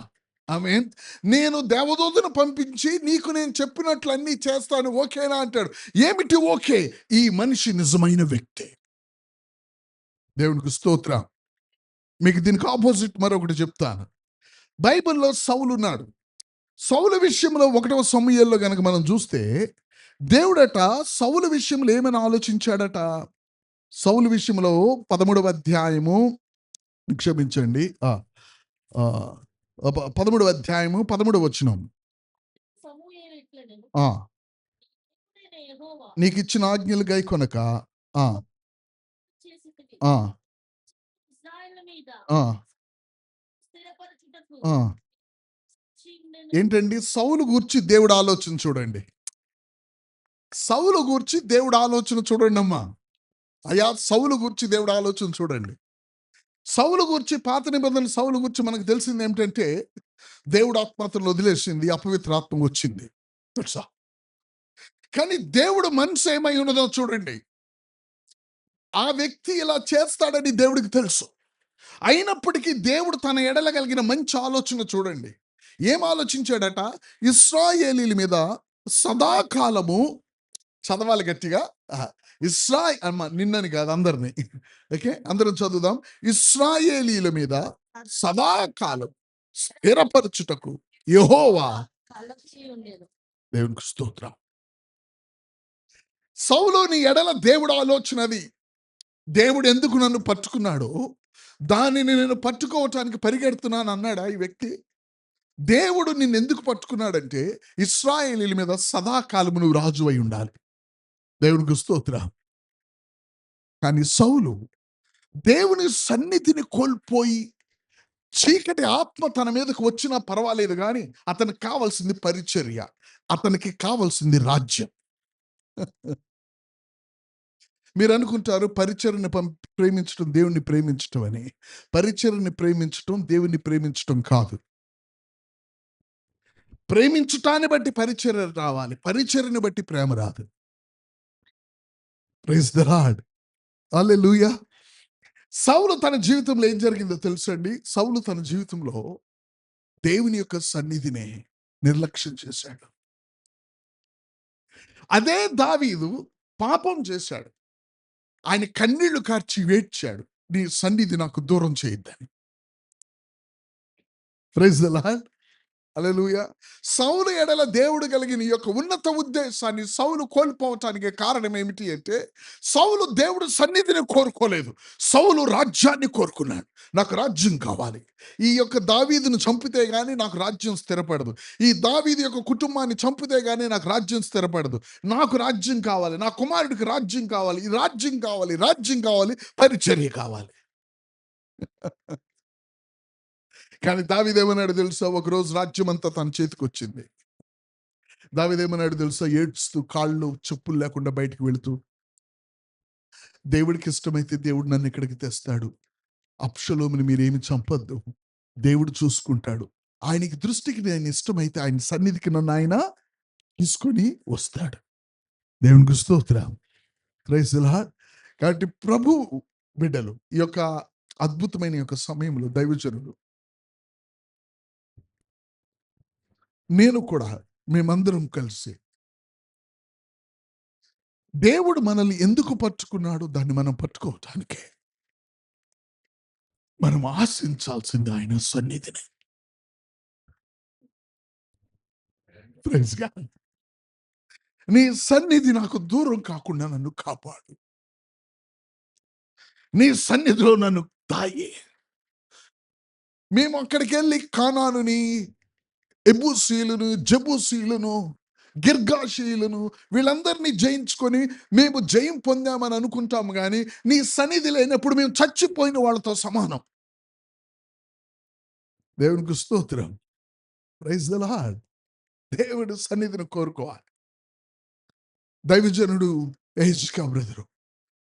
Speaker 1: ఆమేన్. నేను దేవదూతను పంపించి నీకు నేను చెప్పినట్లు అన్నీ చేస్తాను, ఓకేనా అంటాడు. ఏమిటి ఓకే? ఈ మనిషి నిజమైన వ్యక్తి. దేవునికి స్తోత్రం. మీకు దీనికి ఆపోజిట్ మరొకటి చెప్తాను. బైబిల్లో సౌలు ఉన్నాడు. సౌలు విషయంలో 1వ సమూయేలులో గనక మనం చూస్తే దేవుడట సౌలు విషయంలో ఏమని ఆలోచించాడట? సౌలు విషయంలో 13వ అధ్యాయము, క్షమించండి, 13వ అధ్యాయము 13వ వచనం.
Speaker 3: సమూయేలు ఇట్లనెను,
Speaker 1: ఆ,
Speaker 3: దేవుడైన యెహోవా
Speaker 1: నీకు ఇచ్చిన ఆజ్ఞలు గైకొనక ఆ,
Speaker 3: చేసితివి.
Speaker 1: ఆ,
Speaker 3: ఇశ్రాయేలు మీద
Speaker 1: ఆ,
Speaker 3: స్థిరపరచుటకు
Speaker 1: ఆ.
Speaker 3: చిన్నెను.
Speaker 1: ఏంటండి? సౌలు గూర్చి దేవుడు ఆలోచన చూడండి. సౌలు గూర్చి దేవుడు ఆలోచన చూడండి అమ్మా. అయ్యా, సౌలు గూర్చి దేవుడు ఆలోచన చూడండి. సౌలు గూర్చి, పాత నిబంధన సౌలు గూర్చి మనకు తెలిసింది ఏమిటంటే దేవుడు ఆత్మతను వదిలేసింది, అపవిత్ర ఆత్మ వచ్చింది, తెలుసా? కానీ దేవుడు మనసు ఏమై ఉన్నదో చూడండి. ఆ వ్యక్తి ఇలా చేస్తాడని దేవుడికి తెలుసు. అయినప్పటికీ దేవుడు తన ఎడల కలిగిన మంచి ఆలోచన చూడండి. ఏం ఆలోచించాడట? ఇశ్రాయేలీల మీద సదాకాలము, చదవాలి గట్టిగా, అమ్మ నిన్నని కాదు అందరినీ, ఓకే, అందరం చదువుదాం. ఇశ్రాయేలీల మీద సదాకాలం స్థిరపరచుటకు యెహోవా.
Speaker 3: కలసి ఉండేను.
Speaker 1: దేవునికి స్తోత్రం. సౌలుని ఎడల దేవుడు ఆలోచనది. దేవుడు ఎందుకు నన్ను పట్టుకున్నాడో దానిని నేను పట్టుకోవటానికి పరిగెడుతున్నాను అన్నాడా ఈ వ్యక్తి? దేవుడు నిన్ను ఎందుకు పట్టుకున్నాడంటే ఇశ్రాయేలీల మీద సదాకాలము నువ్వు రాజు అయి ఉండాలి. దేవునికి స్తోత్రం. కానీ సౌలు దేవుని సన్నిధిని కోల్పోయి చీకటి ఆత్మ తన మీదకు వచ్చినా పర్వాలేదు, కానీ అతనికి కావాల్సింది పరిచర్య, అతనికి కావాల్సింది రాజ్యం. మీరు అనుకుంటారు పరిచర్ని ప్రేమించడం దేవుణ్ణి ప్రేమించటం అని. పరిచర్ని ప్రేమించటం దేవుణ్ణి ప్రేమించటం కాదు. ప్రేమించటాన్ని బట్టి పరిచర్య రావాలి, పరిచర్ని బట్టి ప్రేమ రాదు. Praise the Lord. హల్లెలూయా. సౌలు తన జీవితంలో ఏం జరిగిందో తెలుసండి? సౌలు తన జీవితంలో దేవుని యొక్క సన్నిధిని నిర్లక్ష్యం చేశాడు. అదే దావీదు పాపం చేశాడు. ఆయన కన్నీళ్లు కార్చి వేడ్చాడు, నీ సన్నిధి నాకు దూరం చేయొద్దని. Praise the Lord. హల్లెలూయా. సౌలు ఎడల దేవుడు కలిగిన ఈ యొక్క ఉన్నత ఉద్దేశాన్ని సౌలు కోల్పోవటానికి కారణం ఏమిటి అంటే, సౌలు దేవుడు సన్నిధిని కోరుకోలేదు. సౌలు రాజ్యాన్ని కోరుకున్నాడు. నాకు రాజ్యం కావాలి. ఈ యొక్క దావీదును చంపితే గాని నాకు రాజ్యం స్థిరపడదు. ఈ దావీదు యొక్క కుటుంబాన్ని చంపితే గాని నాకు రాజ్యం స్థిరపడదు. నాకు రాజ్యం కావాలి. నా కుమారుడికి రాజ్యం కావాలి. ఈ రాజ్యం కావాలి, రాజ్యం కావాలి, పరిచర్య కావాలి. కానీ దావీదేమన్నాడు తెలుసా? ఒకరోజు రాజ్యం అంతా తన చేతికి వచ్చింది. దావీదేమన్నాడు తెలుసా? ఏడ్స్తూ కాళ్ళు చెప్పులు లేకుండా బయటికి వెళుతూ, దేవుడికి ఇష్టమైతే దేవుడు నన్ను ఇక్కడికి తెస్తాడు. అబ్షలోముని మీరేమి చంపొద్దు, దేవుడు చూసుకుంటాడు. ఆయనకి దృష్టికి నేను ఇష్టమైతే ఆయన సన్నిధికి నన్ను ఆయన తీసుకొని వస్తాడు. దేవునికి స్తోత్రం. Praise the Lord. కాబట్టి ప్రభు బిడ్డలు ఈ యొక్క అద్భుతమైన యొక్క సమయంలో దైవజనులు నేను కూడా మేమందరం కలిసి దేవుడు మనల్ని ఎందుకు పట్టుకున్నాడు దాన్ని మనం పట్టుకోవటానికే మనం ఆశించాల్సింది ఆయన సన్నిధిని. Praise God. నీ సన్నిధి నాకు దూరం కాకుండా నన్ను కాపాడు. నీ సన్నిధిలో నన్ను దాయి. మేము అక్కడికి వెళ్ళి కానానుని, ఎబూసీలను, జబూసీలను, గిర్గాషీలను వీళ్ళందరినీ జయించుకొని మేము జయం పొందామని అనుకుంటాము కానీ నీ సన్నిధి లేనప్పుడు మేము చచ్చిపోయిన వాళ్ళతో సమానం. దేవునికి స్తోత్రం. Praise the Lord. దేవుడు సన్నిధిని కోరుకోవాలి. దైవజనుడు ఏజ్కా బ్రదరు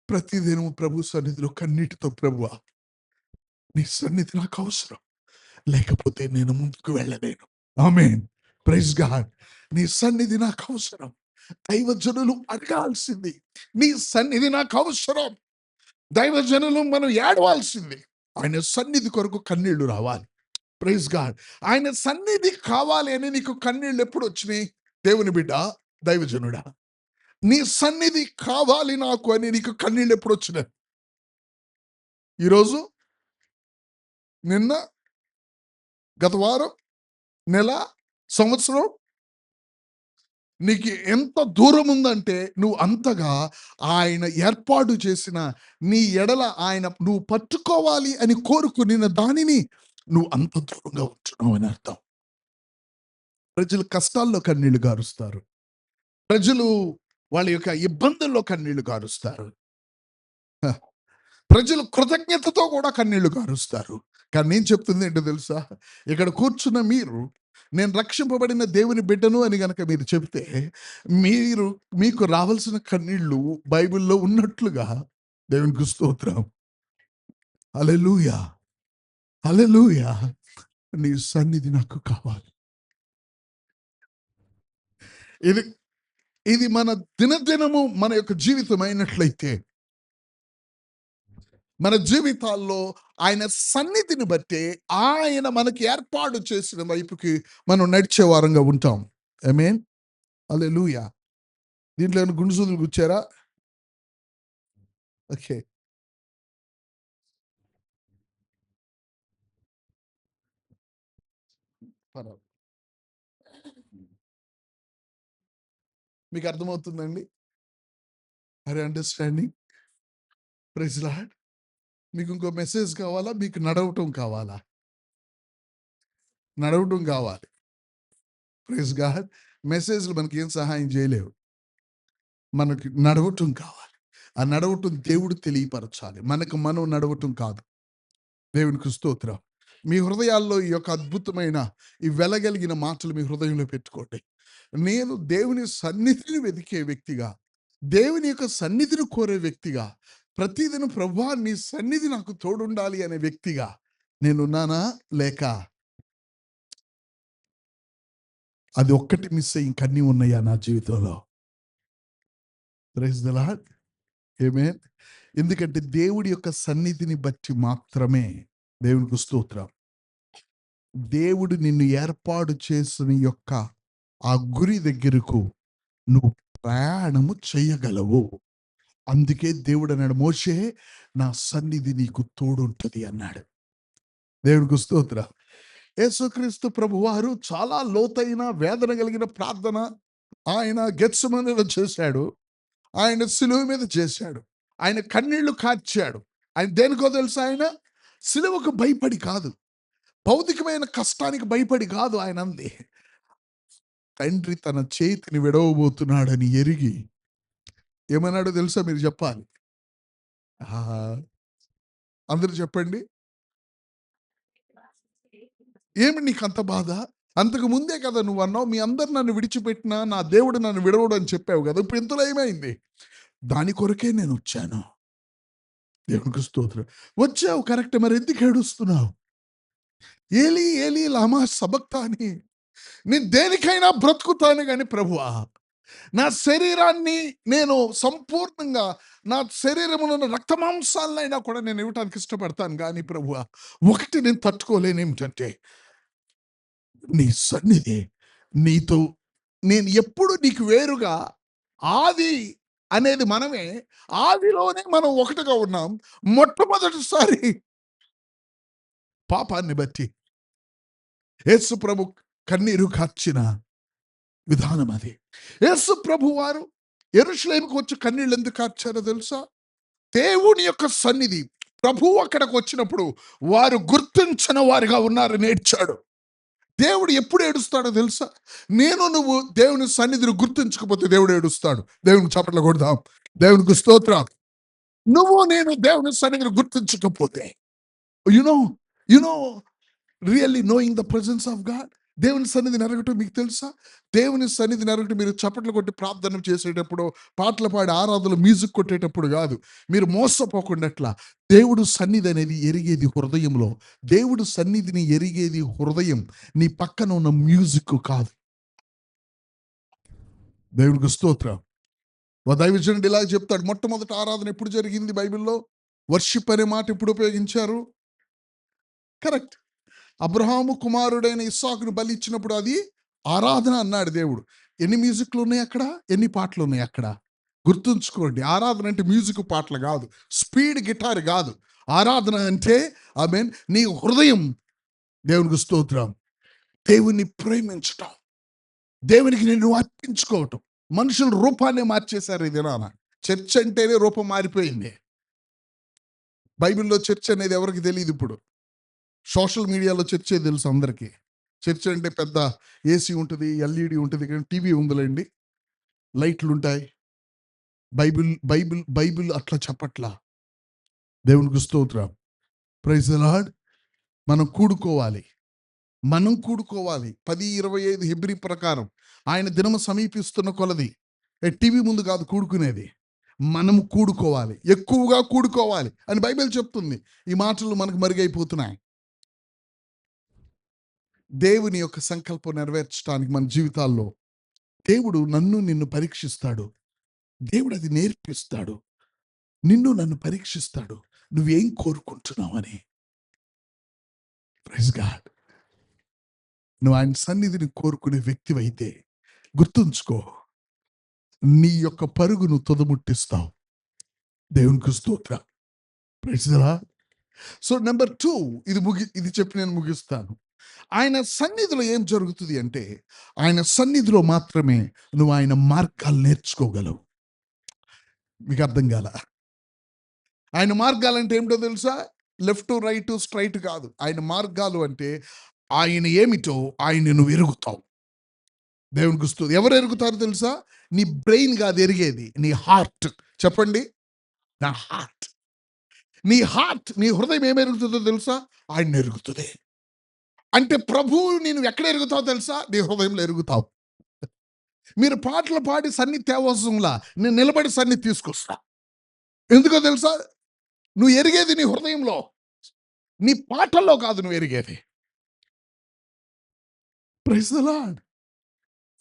Speaker 1: ప్రతిదినం ప్రభు సన్నిధిలో కన్నీటితో, ప్రభువా నీ సన్నిధి నాకు అవసరం, లేకపోతే నేను ముందుకు వెళ్ళలేను. ఆమేన్. Praise God. నీ సన్నిధి నాకు అవసరం. దైవజనులు అడగాల్సింది నీ సన్నిధి నాకు అవసరం. దైవజనులు మనం ఏడవాల్సింది ఆయన సన్నిధి కొరకు కన్నీళ్లు రావాలి. Praise God. ఆయన సన్నిధి కావాలి అని నీకు కన్నీళ్ళు ఎప్పుడు వచ్చినాయి? దేవుని బిడ్డ, దైవజనుడా, నీ సన్నిధి కావాలి నాకు అని నీకు కన్నీళ్ళు ఎప్పుడు వచ్చినాయి? ఈరోజు, నిన్న, గత వారం, నెల, సంవత్సరం? నీకు ఎంత దూరం ఉందంటే నువ్వు అంతగా ఆయన ఏర్పాటు చేసిన నీ ఎడల ఆయన నువ్వు పట్టుకోవాలి అని కోరుకున్న దానిని నువ్వు అంత దూరంగా ఉంటున్నావు అని అర్థం. ప్రజలు కష్టాల్లో కన్నీళ్లు గారుస్తారు. ప్రజలు వాళ్ళ యొక్క ఇబ్బందుల్లో కన్నీళ్లు గారుస్తారు. ప్రజలు కృతజ్ఞతతో కూడా కన్నీళ్లు గారుస్తారు. కానీ నేను చెప్తుంది ఏంటో తెలుసా? ఇక్కడ కూర్చున్న మీరు నేను రక్షింపబడిన దేవుని బిడ్డను అని గనక మీరు చెప్తే మీకు రావాల్సిన కన్నీళ్లు బైబిల్లో ఉన్నట్లుగా దేవునికి స్తోత్రం. హల్లెలూయా, హల్లెలూయా. నీ సన్నిధి నాకు కావాలి. ఇది మన దినదినము మన యొక్క జీవితం అయినట్లయితే మన జీవితాల్లో ఆయన సన్నిధిని బట్టి ఆయన మనకి ఏర్పాటు చేసిన వైపుకి మనం నడిచే వారంగా ఉంటాం. ఆమేన్. హల్లెలూయా. దీంట్లో ఏమైనా గుండుసూదులు గుచ్చారా? ఓకే. పర్వాలేదు. మీకు అర్థమవుతుందండి? Are understanding? Praise Lord. మీకు ఇంకో మెసేజ్ కావాలా? మీకు నడవటం కావాలా? నడవటం కావాలి. Praise God. మెసేజ్లు మనకి ఏం సహాయం చేయలేవు. మనకి నడవటం కావాలి. ఆ నడవటం దేవుడు తెలియపరచాలి. మనకు మనం నడవటం కాదు. దేవునికి స్తోత్రం. మీ హృదయాల్లో ఈ యొక్క అద్భుతమైన ఈ వెలగలిగిన మాటలు మీ హృదయంలో పెట్టుకోండి. నేను దేవుని సన్నిధిని వెతికే వ్యక్తిగా, దేవుని యొక్క సన్నిధిని కోరే వ్యక్తిగా, ప్రతిదినం ప్రభువా నీ సన్నిధి నాకు తోడుండాలి అనే వ్యక్తిగా నేనున్నానా? లేక అది ఒక్కటి మిస్ అయ్యి ఇంకన్నీ ఉన్నాయా నా జీవితంలో? Praise the Lord. ఆమేన్. ఎందుకంటే దేవుడి యొక్క సన్నిధిని బట్టి మాత్రమే, దేవునికి స్తోత్రం, దేవుడు నిన్ను ఏర్పాటు చేసిన యొక్క ఆ గురి దగ్గరకు నువ్వు ప్రయాణము చేయగలవు. అందుకే దేవుడు అన్నాడు, మోషే నా సన్నిధి నీకు తోడుంటది అన్నాడు. దేవునికి స్తోత్రం. యేసుక్రీస్తు ప్రభువారు చాలా లోతైన వేదన కలిగిన ప్రార్థన ఆయన గెత్సెమనీలో చేశాడు. ఆయన సిలువ మీద చేశాడు. ఆయన కన్నీళ్లు కార్చాడు. ఆయన దేనికో తెలుసా? ఆయన సిలువకు భయపడి కాదు, భౌతికమైన కష్టానికి భయపడి కాదు. ఆయన అంది, తండ్రి తన చేతిని విడవబోతున్నాడని ఎరిగి ఏమన్నాడో తెలుసా? మీరు చెప్పాలి. అందరూ చెప్పండి. ఏమి నీకు అంత బాధ? అంతకు ముందే కదా నువ్వు అన్నావు, మీ అందరు నన్ను విడిచిపెట్టినా నా దేవుడు నన్ను విడవడు అని చెప్పావు కదా. ఇప్పుడు ఇంతలో ఏమైంది? దాని కొరకే నేను వచ్చాను. దేవునికి స్తోత్రం. వచ్చావు కరెక్ట్, మరి ఎందుకు ఏడుస్తున్నావు? ఏలి ఏలి లామా సబక్తాని. నేను దేనికైనా బ్రతుకుతాను కానీ ప్రభువా, నా శరీరాన్ని నేను సంపూర్ణంగా, నా శరీరంలో ఉన్న రక్త మాంసాలైనా కూడా నేను ఇవ్వటానికి ఇష్టపడతాను కానీ ప్రభువా, ఒకటి నేను తట్టుకోలేను. ఏమిటంటే నీ సన్నిధి. నీతో నేను ఎప్పుడు నీకు వేరుగా, ఆది అనేది మనమే, ఆదిలోనే మనం ఒకటిగా ఉన్నాం. మొట్టమొదటిసారి పాపాన్ని బట్టి యేసు ప్రభు కన్నీరు కార్చిన విధానం అది. యేసు ప్రభు వారు యెరూషలేముకు వచ్చి కన్నీళ్ళు ఎందుకు కార్చారో తెలుసా? దేవుని యొక్క సన్నిధి, ప్రభువు అక్కడికి వచ్చినప్పుడు వారు గుర్తించిన వారిగా ఉన్నారని ఏడ్చాడు. దేవుడు ఎప్పుడు ఏడుస్తాడో తెలుసా? నువ్వు దేవుని సన్నిధిని గుర్తించకపోతే దేవుడు ఏడుస్తాడు. దేవునికి చప్పట్లు కొడదాం. దేవునికి స్తోత్రం. నేను దేవుని సన్నిధిని గుర్తించకపోతే, you know really knowing the presence of God. దేవుని సన్నిధి నెరగటం మీకు తెలుసా? దేవుని సన్నిధి నెరగటం మీరు చప్పట్లు కొట్టి ప్రార్థన చేసేటప్పుడు, పాటలు పాడి ఆరాధనలు మ్యూజిక్ కొట్టేటప్పుడు కాదు. మీరు మోసపోకుండా, దేవుడు సన్నిధి అనేది ఎరిగేది హృదయంలో. దేవుడు సన్నిధిని ఎరిగేది హృదయం, నీ పక్కన ఉన్న మ్యూజిక్ కాదు. దేవునికి స్తోత్రం. దైవజనుడు ఇలా చెప్తాడు, మొట్టమొదటి ఆరాధన ఎప్పుడు జరిగింది బైబిల్లో? వర్షిప్ అనే మాట ఎప్పుడు ఉపయోగించారు? కరెక్ట్. అబ్రహాము కుమారుడైన ఇస్సాకును బలి ఇచ్చినప్పుడు అది ఆరాధన అన్నాడు దేవుడు. ఎన్ని మ్యూజిక్లు ఉన్నాయి అక్కడ? ఎన్ని పాటలు ఉన్నాయి అక్కడ? గుర్తుంచుకోండి, ఆరాధన అంటే మ్యూజిక్ పాటలు కాదు, స్పీడ్ గిటార్ కాదు. ఆరాధన అంటే ఆమేన్, నీ హృదయం. దేవునికి స్తోత్రం. దేవుని ప్రేమించటం, దేవునికి నిన్ను అర్పించుకోవటం. మనుషుల రూపాన్ని మార్చేశారు ఇది నాన్న. చర్చ్ అంటేనే రూపం మారిపోయింది. బైబిల్లో చర్చ్ అనేది ఎవరికి తెలియదు. ఇప్పుడు సోషల్ మీడియాలో చర్చే తెలుసు అందరికీ. చర్చ్ అంటే పెద్ద ఏసీ ఉంటుంది, ఎల్ఈడి ఉంటుంది, కానీ టీవీ ఉందిలేండి, లైట్లు ఉంటాయి. బైబిల్ బైబిల్ బైబిల్ అట్లా చెప్పట్లా. దేవునికి స్తోత్రం. Praise the Lord. మనం కూడుకోవాలి. 10:25 హెబ్రీ ప్రకారం ఆయన దినము సమీపిస్తున్న కొలది టీవీ ముందు కాదు కూడుకునేది, మనం కూడుకోవాలి, ఎక్కువగా కూడుకోవాలి అని బైబిల్ చెప్తుంది. ఈ మాటలు మనకు మరుగైపోతున్నాయి. దేవుని యొక్క సంకల్పం నెరవేర్చడానికి మన జీవితాల్లో దేవుడు నిన్ను పరీక్షిస్తాడు. దేవుడు అది నేర్పిస్తాడు. నన్ను పరీక్షిస్తాడు, నువ్వేం కోరుకుంటున్నావని. Praise God. నువ్వు ఆయన సన్నిధిని కోరుకునే వ్యక్తివైతే గుర్తుంచుకో, నీ యొక్క పరుగును తుదముట్టిస్తావు. దేవునికి స్తోత్రం. Praise the Lord. So number 2, ఇది చెప్పి నేను ముగిస్తాను. ఆయన సన్నిధిలో ఏం జరుగుతుంది అంటే, ఆయన సన్నిధిలో మాత్రమే నువ్వు ఆయన మార్గాలు నేర్చుకోగలవు. మీకు అర్థం కాల? ఆయన మార్గాలు అంటే ఏమిటో తెలుసా? లెఫ్ట్ రైట్ స్ట్రైట్ కాదు. ఆయన మార్గాలు అంటే ఆయన ఏమిటో ఆయన నువ్వు ఎరుగుతావు. దేవునికి స్తోత్రం. ఎవరు ఎరుగుతారు తెలుసా? నీ బ్రెయిన్ కాదు ఎరిగేది, నీ హార్ట్. చెప్పండి, నా హార్ట్. నీ హృదయం ఏమి ఎరుగుతుందో తెలుసా? ఆయన ఎరుగుతుంది. అంటే ప్రభువు నేను ఎక్కడ ఎరుగుతావు తెలుసా? నీ హృదయంలో ఎరుగుతావు. మీరు పాటలు పాడి సన్ని తేవసంలా, నేను నిలబడి సన్ని తీసుకొస్తా. ఎందుకో తెలుసా? నువ్వు ఎరిగేది నీ హృదయంలో, నీ పాటల్లో కాదు నువ్వు ఎరిగేది. Praise the Lord.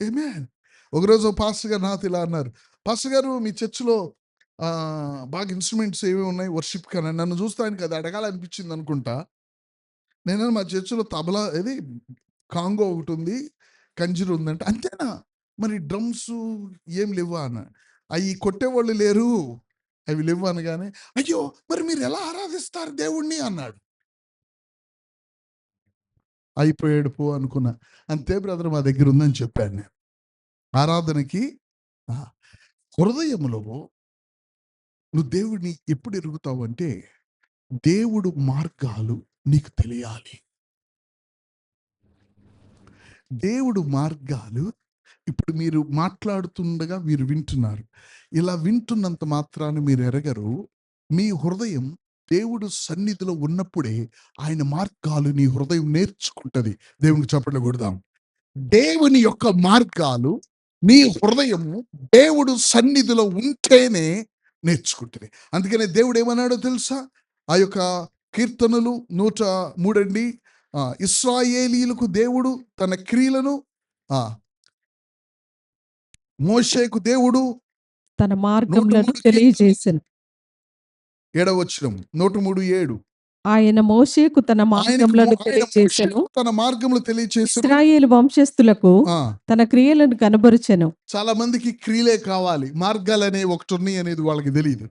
Speaker 1: ఆమేన్. ఒకరోజు పాస్టర్ గారు నాతో ఇలా అన్నారు, పాస్టర్ గారు మీ చర్చిలో బాగా ఇన్స్ట్రుమెంట్స్ ఏమి ఉన్నాయి వర్షిప్ కానీ. నన్ను చూస్తానికి అది అడగాలనిపించింది అనుకుంటా. నేను మా చర్చిలో తబలా, ఇది కాంగో ఒకటి ఉంది, కంజీరు ఉందంటే. అంతేనా? మరి డ్రమ్స్ ఏం లేవా అన్న. అవి కొట్టేవాళ్ళు లేరు, అవి లేవు అనగానే, అయ్యో మరి మీరు ఎలా ఆరాధిస్తారు దేవుణ్ణి అన్నాడు. అయిపోయాడు పో అనుకున్నా. అంతే బ్రదర్ మా దగ్గర ఉందని చెప్పాను నేను. ఆరాధనకి హృదయంలో నువ్వు దేవుడిని ఎప్పుడు ఎరుగుతావు అంటే, దేవుడు మార్గాలు నీకు తెలియాలి. దేవుడు మార్గాలు ఇప్పుడు మీరు మాట్లాడుతుండగా మీరు వింటున్నారు. ఇలా వింటున్నంత మాత్రాన మీరు ఎరగరు. మీ హృదయం దేవుడు సన్నిధిలో ఉన్నప్పుడే ఆయన మార్గాలు నీ హృదయం నేర్చుకుంటది. దేవునికి చప్పట్లు కొడదాం. దేవుని యొక్క మార్గాలు నీ హృదయము దేవుడు సన్నిధిలో ఉంటేనే నేర్చుకుంటుంది. అందుకనే దేవుడు ఏమన్నాడో తెలుసా? ఆ యొక్క కీర్తనలు 103 అండి. ఇశ్రాయేలీయులకు దేవుడు తన క్రియలను, మోషేకు దేవుడు
Speaker 4: తన మార్గములను
Speaker 1: 103
Speaker 4: తెలియజేసెను.
Speaker 1: 7వ వచనం 103:7
Speaker 4: ఆయన మోషేకు తన మార్గములను తెలియజేసెను.
Speaker 1: తన మార్గములు తెలియచేసెను.
Speaker 4: ఇశ్రాయేలు వంశస్థులకు
Speaker 1: ఆ,
Speaker 4: తన క్రియలను కనబరుచెను.
Speaker 1: చాలా మందికి క్రియలే కావాలి, మార్గాలు అనే ఒకటి ఉన్నాయి అనేది వాళ్ళకి తెలియదు.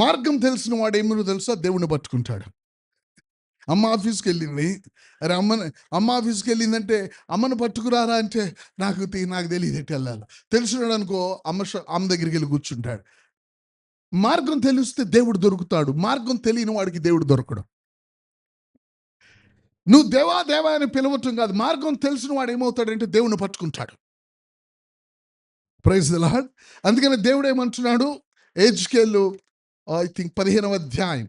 Speaker 1: మార్గం తెలిసిన వాడు ఏమో తెలుసా? దేవుణ్ణి పట్టుకుంటాడు. అమ్మ ఆఫీస్కి వెళ్ళింది. అరే అమ్మ ఆఫీస్కి వెళ్ళిందంటే అమ్మను పట్టుకురారా అంటే నాకు తెలియదు ఎట్టు వెళ్ళాలి. తెలిసినాడు అనుకో అమ్మ దగ్గరికి వెళ్ళి కూర్చుంటాడు. మార్గం తెలిస్తే దేవుడు దొరుకుతాడు. మార్గం తెలియని వాడికి దేవుడు దొరకడు. నువ్వు దేవా దేవా అని పిలవటం కాదు, మార్గం తెలిసిన వాడు ఏమవుతాడంటే దేవుణ్ణి పట్టుకుంటాడు. Praise the Lord. అందుకని దేవుడు ఏమంటున్నాడు? ఎహెజ్కేలు ఐ థింక్ 15వ అధ్యాయం.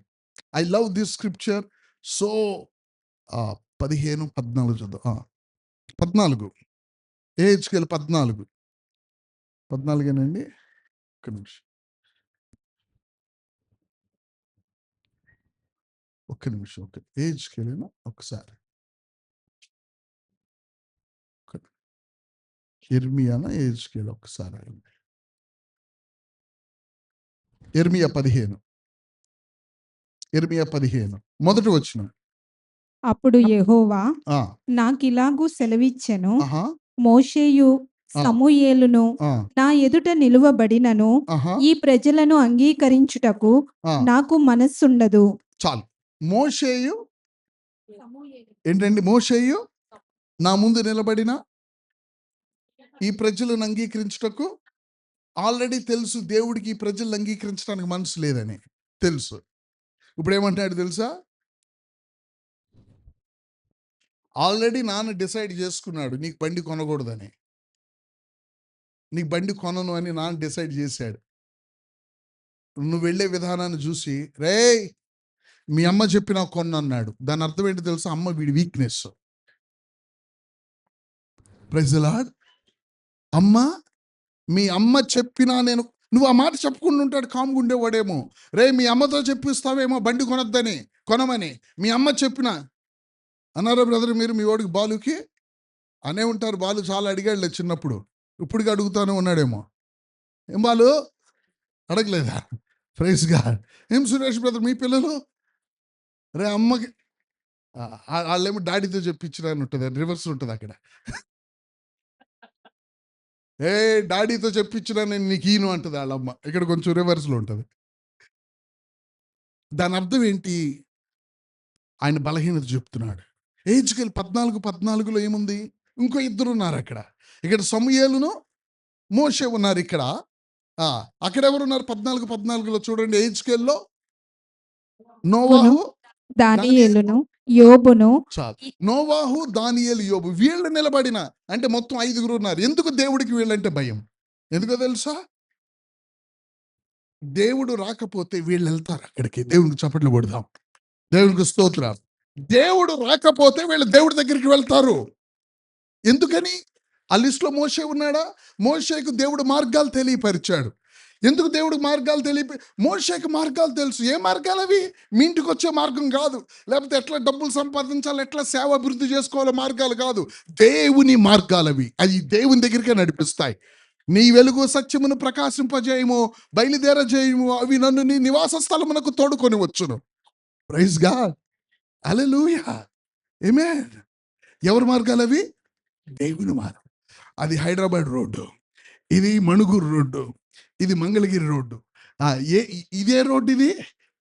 Speaker 1: I love this scripture so. 15-14 చదువు. 14 ఎహెజ్కేలు 14 ఒక్క నిమిషం. ఓకే, ఎహెజ్కేలేనా? ఒకసారి ఇర్మియానా ఎహెజ్కేలు ఒకసారి. ఇర్మియా 15 మొదటి వచనం.
Speaker 2: అప్పుడు యెహోవా నాకిలాగు సెలవిచ్చెను, మోషేయు సమూయేలును నా ఎదుట నిలువబడినను ఈ ప్రజలను అంగీకరించుటకు నాకు మనస్సుండదు.
Speaker 1: చాలు. మోషేయు ఏంటండి? మోషేయు నా ముందు నిలబడిన ఈ ప్రజలను అంగీకరించుటకు ఆల్రెడీ తెలుసు దేవుడికి ఈ ప్రజలను అంగీకరించడానికి మనసు లేదని తెలుసు. ఇప్పుడు ఏమంటాడు తెలుసా? ఆల్రెడీ నాన్న డిసైడ్ చేసుకున్నాడు నీకు బండి కొనకూడదని. నీకు బండి కొనను అని నాన్న డిసైడ్ చేశాడు. నువ్వు వెళ్ళే విధానాన్ని చూసి రేయ్ మీ అమ్మ చెప్పినా కొన్నన్నాడు. దాని అర్థం ఏంటి తెలుసా? అమ్మ వీడి వీక్నెస్. Praise the lord. అమ్మ మీ అమ్మ చెప్పినా నేను, నువ్వు ఆ మాట చెప్పుకుంటూ ఉంటాడు కామ్గా ఉండేవాడేమో. రే మీ అమ్మతో చెప్పిస్తావేమో బండి కొనమని మీ అమ్మ చెప్పినా అన్నారా బ్రదర్? మీరు మీ వాడికి బాలుకి అనే ఉంటారు. బాలు చాలా అడిగాడులే చిన్నప్పుడు, ఇప్పటికి అడుగుతానే ఉన్నాడేమో. ఏం బాలు అడగలేదా? Praise God. ఏం సురేష్ బ్రదర్ మీ పిల్లలు? రే అమ్మకి వాళ్ళేమో డాడీతో చెప్పించిన అని ఉంటుంది, రివర్స్ ఉంటుంది అక్కడ. ఏ డాడీతో చెప్పించిన నేను నీకు ఈను అంటుంది వాళ్ళమ్మ. ఇక్కడ కొంచెం రివర్స్లో ఉంటుంది. దాని అర్థం ఏంటి? ఆయన బలహీనత చెప్తున్నాడు. ఎహెజ్కేలు 14:14 ఏముంది? ఇంకో ఇద్దరు ఉన్నారు అక్కడ. ఇక్కడ సమూయేలును మోషే ఉన్నారు. ఇక్కడ అక్కడ ఎవరున్నారు? 14:14 చూడండి. ఎహెజ్కేలులో నోవాహు,
Speaker 2: దానియేలును, యోబును.
Speaker 1: నోవాహు, దానియేలు, యోబు వీళ్ళు నిలబడిన అంటే మొత్తం 5 ఉన్నారు. ఎందుకు దేవుడికి వీళ్ళంటే భయం? ఎందుకో తెలుసా? దేవుడు రాకపోతే వీళ్ళు వెళ్తారు అక్కడికి. దేవునికి చప్పట్లు కొడదాం. దేవునికి స్తోత్రం. దేవుడు రాకపోతే వీళ్ళు దేవుడి దగ్గరికి వెళ్తారు. ఎందుకని? ఆ లిస్టులో మోషే ఉన్నాడా? మోషేకు దేవుడు మార్గాలు తెలియపరిచాడు. ఎందుకు దేవుడికి మార్గాలు మోషేకి మార్గాలు తెలుసు. ఏ మార్గాలు అవి? మీ ఇంటికి వచ్చే మార్గం కాదు, లేకపోతే ఎట్లా డబ్బులు సంపాదించాలి, ఎట్లా సేవ అభివృద్ధి చేసుకోవాలో మార్గాలు కాదు. దేవుని మార్గాలు అవి. అవి దేవుని దగ్గరికే నడిపిస్తాయి. నీ వెలుగు సత్యమును ప్రకాశింపజేయము, బయలుదేరజేయము, అవి నన్ను నీ నివాస స్థలమునకు తోడుకొని వచ్చును. Praise God. హల్లెలూయా. ఆమేన్. ఎవరి మార్గాలు అవి? దేవుని మార్గం. అది హైదరాబాద్ రోడ్డు, ఇది మణుగూరు రోడ్డు, ఇది మంగళగిరి రోడ్డు. ఇదే రోడ్డు,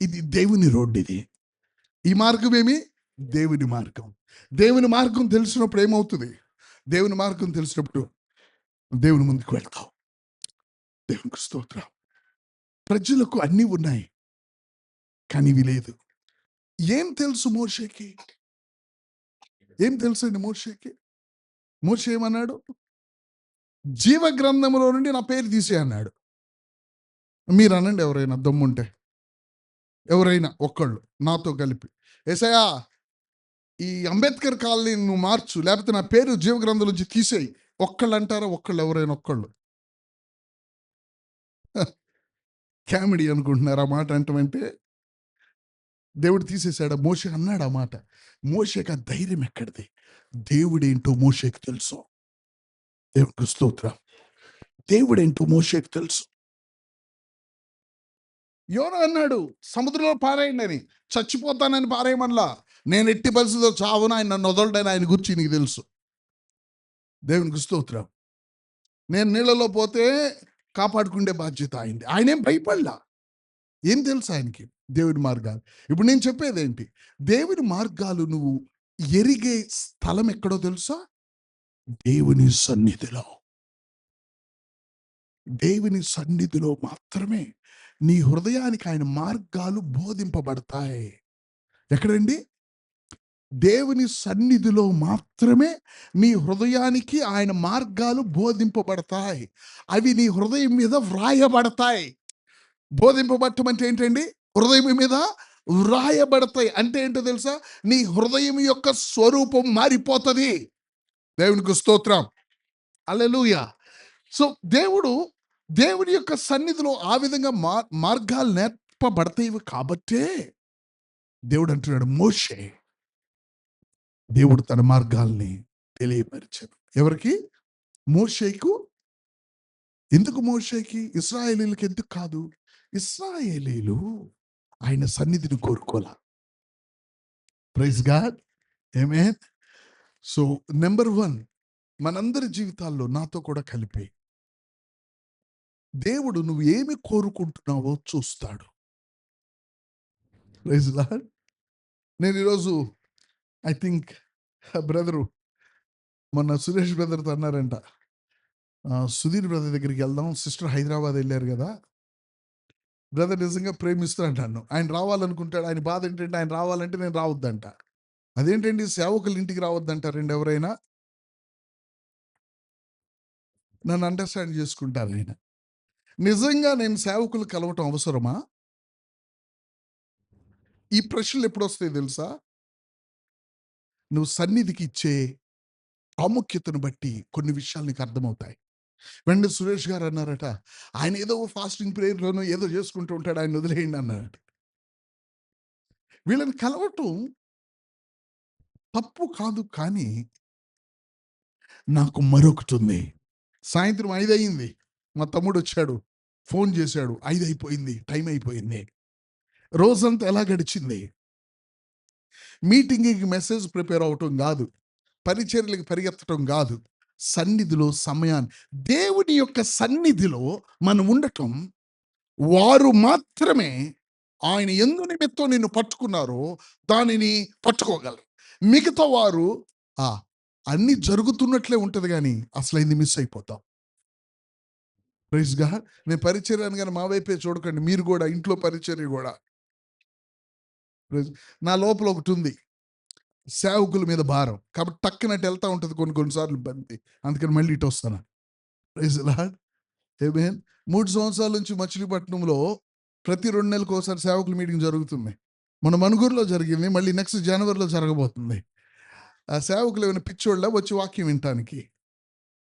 Speaker 1: ఇది దేవుని రోడ్డు. ఇది ఈ మార్గం ఏమి? దేవుని మార్గం. దేవుని మార్గం తెలిసినప్పుడు ఏమవుతుంది? దేవుని మార్గం తెలిసినప్పుడు దేవుని ముందుకు వెళ్తావు. దేవునికి స్తోత్రం. ప్రజలకు అన్నీ ఉన్నాయి, కానీ ఇవి లేదు. ఏం తెలుసు మోషేకి? ఏం తెలుసండి మోషేకి? మోషే ఏమన్నాడు? జీవ గ్రంథంలో నుండి నా పేరు తీసే అన్నాడు. మీరు అనండి, ఎవరైనా దమ్ముంటే, ఎవరైనా ఒక్కళ్ళు నాతో కలిపి, యేసయ్యా ఈ అంబేద్కర్ కాలనీ నువ్వు మార్చు, లేకపోతే నా పేరు జీవ గ్రంథం నుంచి తీసేయి. ఒక్కళ్ళు అంటారా? ఒక్కళ్ళు, ఎవరైనా ఒక్కళ్ళు. కామెడీ అనుకుంటున్నారు ఆ మాట అంటామంటే. దేవుడు తీసేశాడు. మోషే అన్నాడు ఆ మాట. మోషేకి ఆ ధైర్యం ఎక్కడిది? దేవుడేంటో మోషేకి తెలుసు. దేవునికి స్తోత్రం. దేవుడేంటో మోషేకి తెలుసు. యోనా అన్నాడు సముద్రంలో పారేయండి అని. చచ్చిపోతానని పారేయమనలా. నేను ఎట్టి పరిస్థితుల్లో చావున, ఆయన నన్ను వదలడని ఆయన గురించి నీకు తెలుసు. దేవునికి స్తోత్రం. నేను నీళ్ళలో పోతే కాపాడుకుండే బాధ్యత అయింది. ఆయనేం భయపడలా. ఏం తెలుసు ఆయనకి? దేవుని మార్గాలు. ఇప్పుడు నేను చెప్పేది ఏంటి? దేవుని మార్గాలు నువ్వు ఎరిగే స్థలం ఎక్కడో తెలుసా? దేవుని సన్నిధిలో. దేవుని సన్నిధిలో మాత్రమే నీ హృదయానికి ఆయన మార్గాలు బోధింపబడతాయి. ఎక్కడండి? దేవుని సన్నిధిలో మాత్రమే నీ హృదయానికి ఆయన మార్గాలు బోధింపబడతాయి. అవి నీ హృదయం మీద వ్రాయబడతాయి. బోధింపబడటం అంటే ఏంటండి? హృదయం మీద వ్రాయబడతాయి అంటే ఏంటో తెలుసా? నీ హృదయం యొక్క స్వరూపం మారిపోతుంది. దేవునికి స్తోత్రం. హల్లెలూయా. సో దేవుని యొక్క సన్నిధిలో ఆ విధంగా మార్గాలు నేర్పబడతాయి కాబట్టే దేవుడు అంటున్నాడు, మోషే దేవుడు తన మార్గాల్ని తెలియపరిచాడు. ఎవరికి? మోషేకు. ఎందుకు మోషేకి? ఇశ్రాయేలీలకు ఎందుకు కాదు? ఇశ్రాయేలీలు ఆయన సన్నిధిని కోరుకోలా. Praise God. Amen. So number 1, మనందరి జీవితాల్లో నాతో కూడా కలిపి దేవుడు నువ్వు ఏమి కోరుకుంటున్నావో చూస్తాడు. Praise Lord. నేను ఈరోజు ఐ థింక్ బ్రదరు మొన్న సురేష్ బ్రదర్తో అన్నారంట, సుధీర్ బ్రదర్ దగ్గరికి వెళ్దాం, సిస్టర్ హైదరాబాద్ వెళ్ళారు కదా, బ్రదర్ నిజంగా ప్రేమిస్తానంట నన్ను. ఆయన రావాలనుకుంటాడు. ఆయన బాధ ఏంటంటే ఆయన రావాలంటే నేను రావద్దంట. అదేంటండి సేవకుల ఇంటికి రావద్దంటారండి ఎవరైనా? నన్ను అండర్స్టాండ్ చేసుకుంటారు ఆయన. నిజంగా నేను సేవకులు కలవటం అవసరమా? ఈ ప్రశ్నలు ఎప్పుడు వస్తాయి తెలుసా? నువ్వు సన్నిధికి ఇచ్చే ప్రాముఖ్యతను బట్టి కొన్ని విషయాలు నీకు అర్థమవుతాయి. వెంటనే సురేష్ గారు అన్నారట, ఆయన ఏదో ఫాస్టింగ్ ప్రేయర్లోనో ఏదో చేసుకుంటూ ఉంటాడు, ఆయన వదిలేయండి అన్నారట. వీళ్ళని కలవటం తప్పు కాదు, కానీ నాకు మరొకటి ఉంది. సాయంత్రం 5 అయింది, మా తమ్ముడు వచ్చాడు, ఫోన్ చేశాడు, 5 అయిపోయింది, టైం అయిపోయింది. రోజంతా ఎలా గడిచింది? మీటింగ్కి మెసేజ్ ప్రిపేర్ అవటం కాదు, పరిచర్యలకు పరిగెత్తడం కాదు, సన్నిధిలో సమయాన్ని, దేవుని యొక్క సన్నిధిలో మనం ఉండటం. వారు మాత్రమే ఆయన ఎందు నిమిత్తం నిన్ను పట్టుకున్నారో దానిని పట్టుకోగలరు. మిగతా వారు అన్ని జరుగుతున్నట్లే ఉంటది, కానీ అసలు అయింది మిస్ అయిపోతాం. Praise God. నేను పరిచర్యను కానీ మా వైపే చూడకండి, మీరు కూడా ఇంట్లో పరిచర్య కూడా. నా లోపల ఒకటి ఉంది, సేవకుల మీద భారం, కాబట్టి టక్కునట్టు వెళ్తా ఉంటుంది కొన్నిసార్లు బంది, అందుకని మళ్ళీ ఇటు వస్తాను. Praise lord. ఆమేన్. 3 సంవత్సరాల నుంచి మచిలీపట్నంలో ప్రతి 2 నెలలకు ఒకసారి సేవకుల మీటింగ్ జరుగుతుంది. మన మనుగూరులో జరిగింది, మళ్ళీ నెక్స్ట్ జనవరిలో జరగబోతుంది. ఆ సేవకులు ఏమైనా పిచ్చోళ్ళ వచ్చి వాక్యం వినటానికి?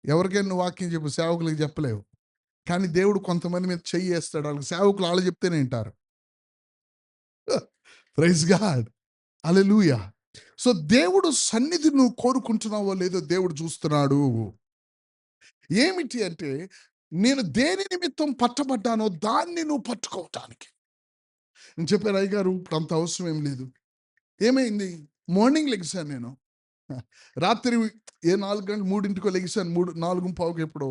Speaker 1: ఎవరికైనా నువ్వు వాక్యం చెప్పు, సేవకులకి చెప్పలేవు. కానీ దేవుడు కొంతమంది మీద చెయ్యి వేస్తాడు, వాళ్ళకి సేవకులు వాళ్ళు చెప్తేనే వింటారు. Praise God. హల్లెలూయా. సో దేవుడు సన్నిధి నువ్వు కోరుకుంటున్నావో లేదో దేవుడు చూస్తున్నాడు. ఏమిటి అంటే, నేను దేని నిమిత్తం పట్టబడ్డానో దాన్ని నువ్వు పట్టుకోవటానికి. నేను చెప్పాను, అయ్యగారు ఇప్పుడు అంత అవసరం ఏం లేదు. ఏమైంది? మార్నింగ్ లెగిసాను నేను, రాత్రి 4 గంటలు 3ంటికో లెగిసాను, 4:15 ఎప్పుడో.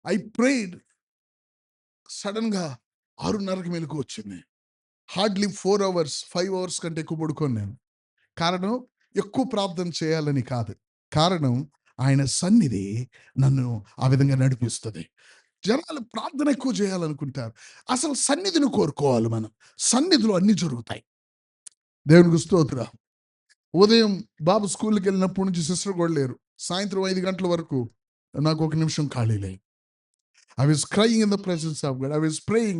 Speaker 1: I prayed. సడన్గా 6:30కి మెలకు వచ్చింది. హార్డ్లీ 4 hours 5 hours కంటే ఎక్కువ పడుకోను నేను. కారణం ఎక్కువ ప్రార్థన చేయాలని కాదు. కారణం ఆయన సన్నిధి నన్ను ఆ విధంగా నడిపిస్తది. జనాలు ప్రార్థన ఎక్కువ చేయాలనుకుంటారు. అసలు సన్నిధిని కోరుకోవాలి మనం. సన్నిధిలో అన్నీ జరుగుతాయి. దేవునికి స్తోత్రం. ఉదయం బాబు స్కూల్‌కి వెళ్ళినప్పటి నుంచి సిస్టర్ కూడా లేరు. సాయంత్రం 5 గంటల వరకు నాకు ఒక నిమిషం ఖాళీ లేదు. I was crying in the presence of God. I was praying.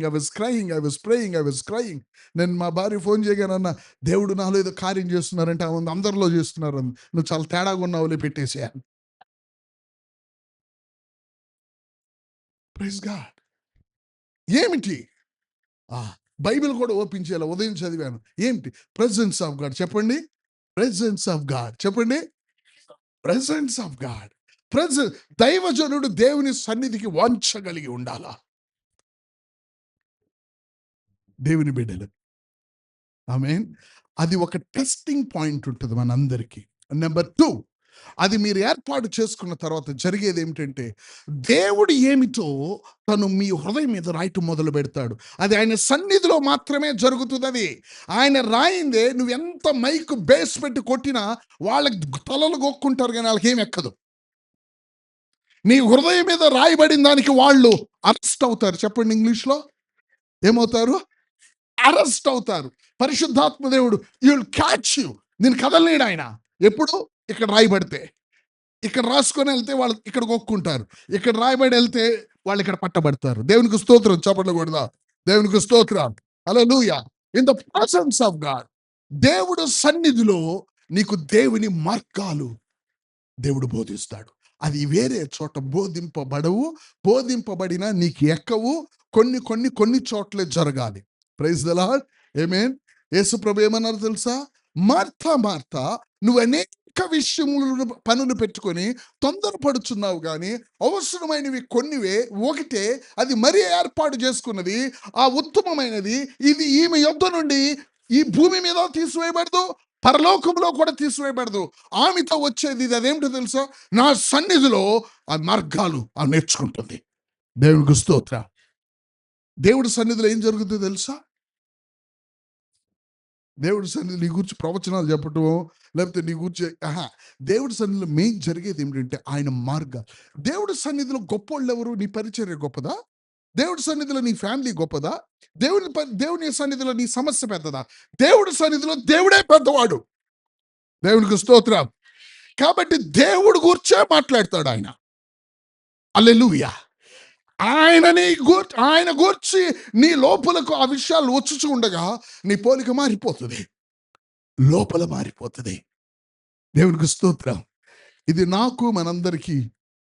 Speaker 1: నేను మా భార్య ఫోన్ చేయగానే అన్నా, దేవుడు నాలో ఏదో కార్యం చేస్తున్నారంటే అందరిలో చేస్తున్నారు. నువ్వు చాలా తేడాగా ఉన్నావులే, పెట్టేసేయాలి. Praise God. ఏమిటి? బైబిల్ కూడా ఓపెన్ చేయాలి. ఉదయం చదివాను. ఏమిటి? Presence of God. చెప్పండి. Presence of God. చెప్పండి. Presence of God. దైవజనుడు దేవుని సన్నిధికి వాంఛగలిగి ఉండాలా. దేవుని బిడ్డలు. ఆమేన్. అది ఒక టెస్టింగ్ పాయింట్ ఉంటుంది మనందరికీ. నెంబర్ 2, అది మీరు ఏర్పాటు చేసుకున్న తర్వాత జరిగేది ఏమిటంటే, దేవుడు ఏమిటో తను మీ హృదయం మీద రాయటం మొదలు పెడతాడు. అది ఆయన సన్నిధిలో మాత్రమే జరుగుతుంది. అది ఆయన రాయిందే నువ్వు ఎంత మైక్ బేస్ పెట్టి కొట్టినా వాళ్ళకి తలలు గొక్కుంటారు, కానీ వాళ్ళకి ఏం ఎక్కదు. నీ హృదయం మీద రాయబడిన దానికి వాళ్ళు అరెస్ట్ అవుతారు. చెప్పండి ఇంగ్లీష్లో. ఏమవుతారు? అరెస్ట్ అవుతారు. పరిశుద్ధాత్మ దేవుడు యుల్ క్యాచ్ యు. నేను కదలలేడు ఆయన. ఎప్పుడు? ఇక్కడ రాయబడితే. ఇక్కడ రాసుకొని వెళ్తే వాళ్ళు ఇక్కడ కొక్కుంటారు. ఇక్కడ రాయబడి వెళ్తే వాళ్ళు ఇక్కడ పట్టబడతారు. దేవునికి స్తోత్రం. చెప్పకూడదా? దేవునికి స్తోత్రం. Hallelujah. In the presence of God. దేవుడు సన్నిధిలో నీకు దేవుని మార్గాలు దేవుడు బోధిస్తాడు. అది వేరే చోట బోధింపబడవు. బోధింపబడినా నీకు ఎక్కవు. కొన్ని చోట్లే జరగాలి. Praise the Lord. ఆమేన్. యేసు ప్రభు ఏమన్నారు తెలుసా? మార్తా, నువ్వు అనేక విషయములు పనులు పెట్టుకొని తొందరపడుచున్నావు, కానీ అవసరమైనవి కొన్నివే. ఒకటే, అది మరీ ఏర్పాటు చేసుకున్నది, ఆ ఉత్తమమైనది. ఇది ఈమె యొద్ద నుండి ఈ భూమి మీద తీసివేయబడదు, పరలోకంలో కూడా తీసివేయబడదు. ఆమెతో వచ్చేది ఇది. అదేమిటో తెలుసా? నా సన్నిధిలో ఆ మార్గాలు నేర్చుకుంటుంది. దేవునికి స్తోత్రం. దేవుడి సన్నిధిలో ఏం జరుగుతుందో తెలుసా? దేవుడి సన్నిధి నీ గురించి ప్రవచనాలు చెప్పటమో, లేకపోతే నీ గురించి దేవుడి సన్నిధిలో మెయిన్ జరిగేది ఏమిటంటే ఆయన మార్గాలు. దేవుడి సన్నిధిలో గొప్పోళ్ళు ఎవరు? నీ పరిచర్య గొప్పదా? దేవుడి సన్నిధిలో నీ ఫ్యామిలీ గొప్పదా? దేవుని సన్నిధిలో నీ సమస్య పెద్దదా? దేవుడి సన్నిధిలో దేవుడే పెద్దవాడు. దేవునికి స్తోత్రం. కాబట్టి దేవుడు గూర్చే మాట్లాడతాడు ఆయన. హల్లెలూయా. ఆయన గూర్చి నీ లోపలకు ఆ విషయాలు వచ్చుచూ ఉండగా నీ పోలిక మారిపోతుంది, లోపల మారిపోతుంది. దేవునికి స్తోత్రం. ఇది నాకు మనందరికీ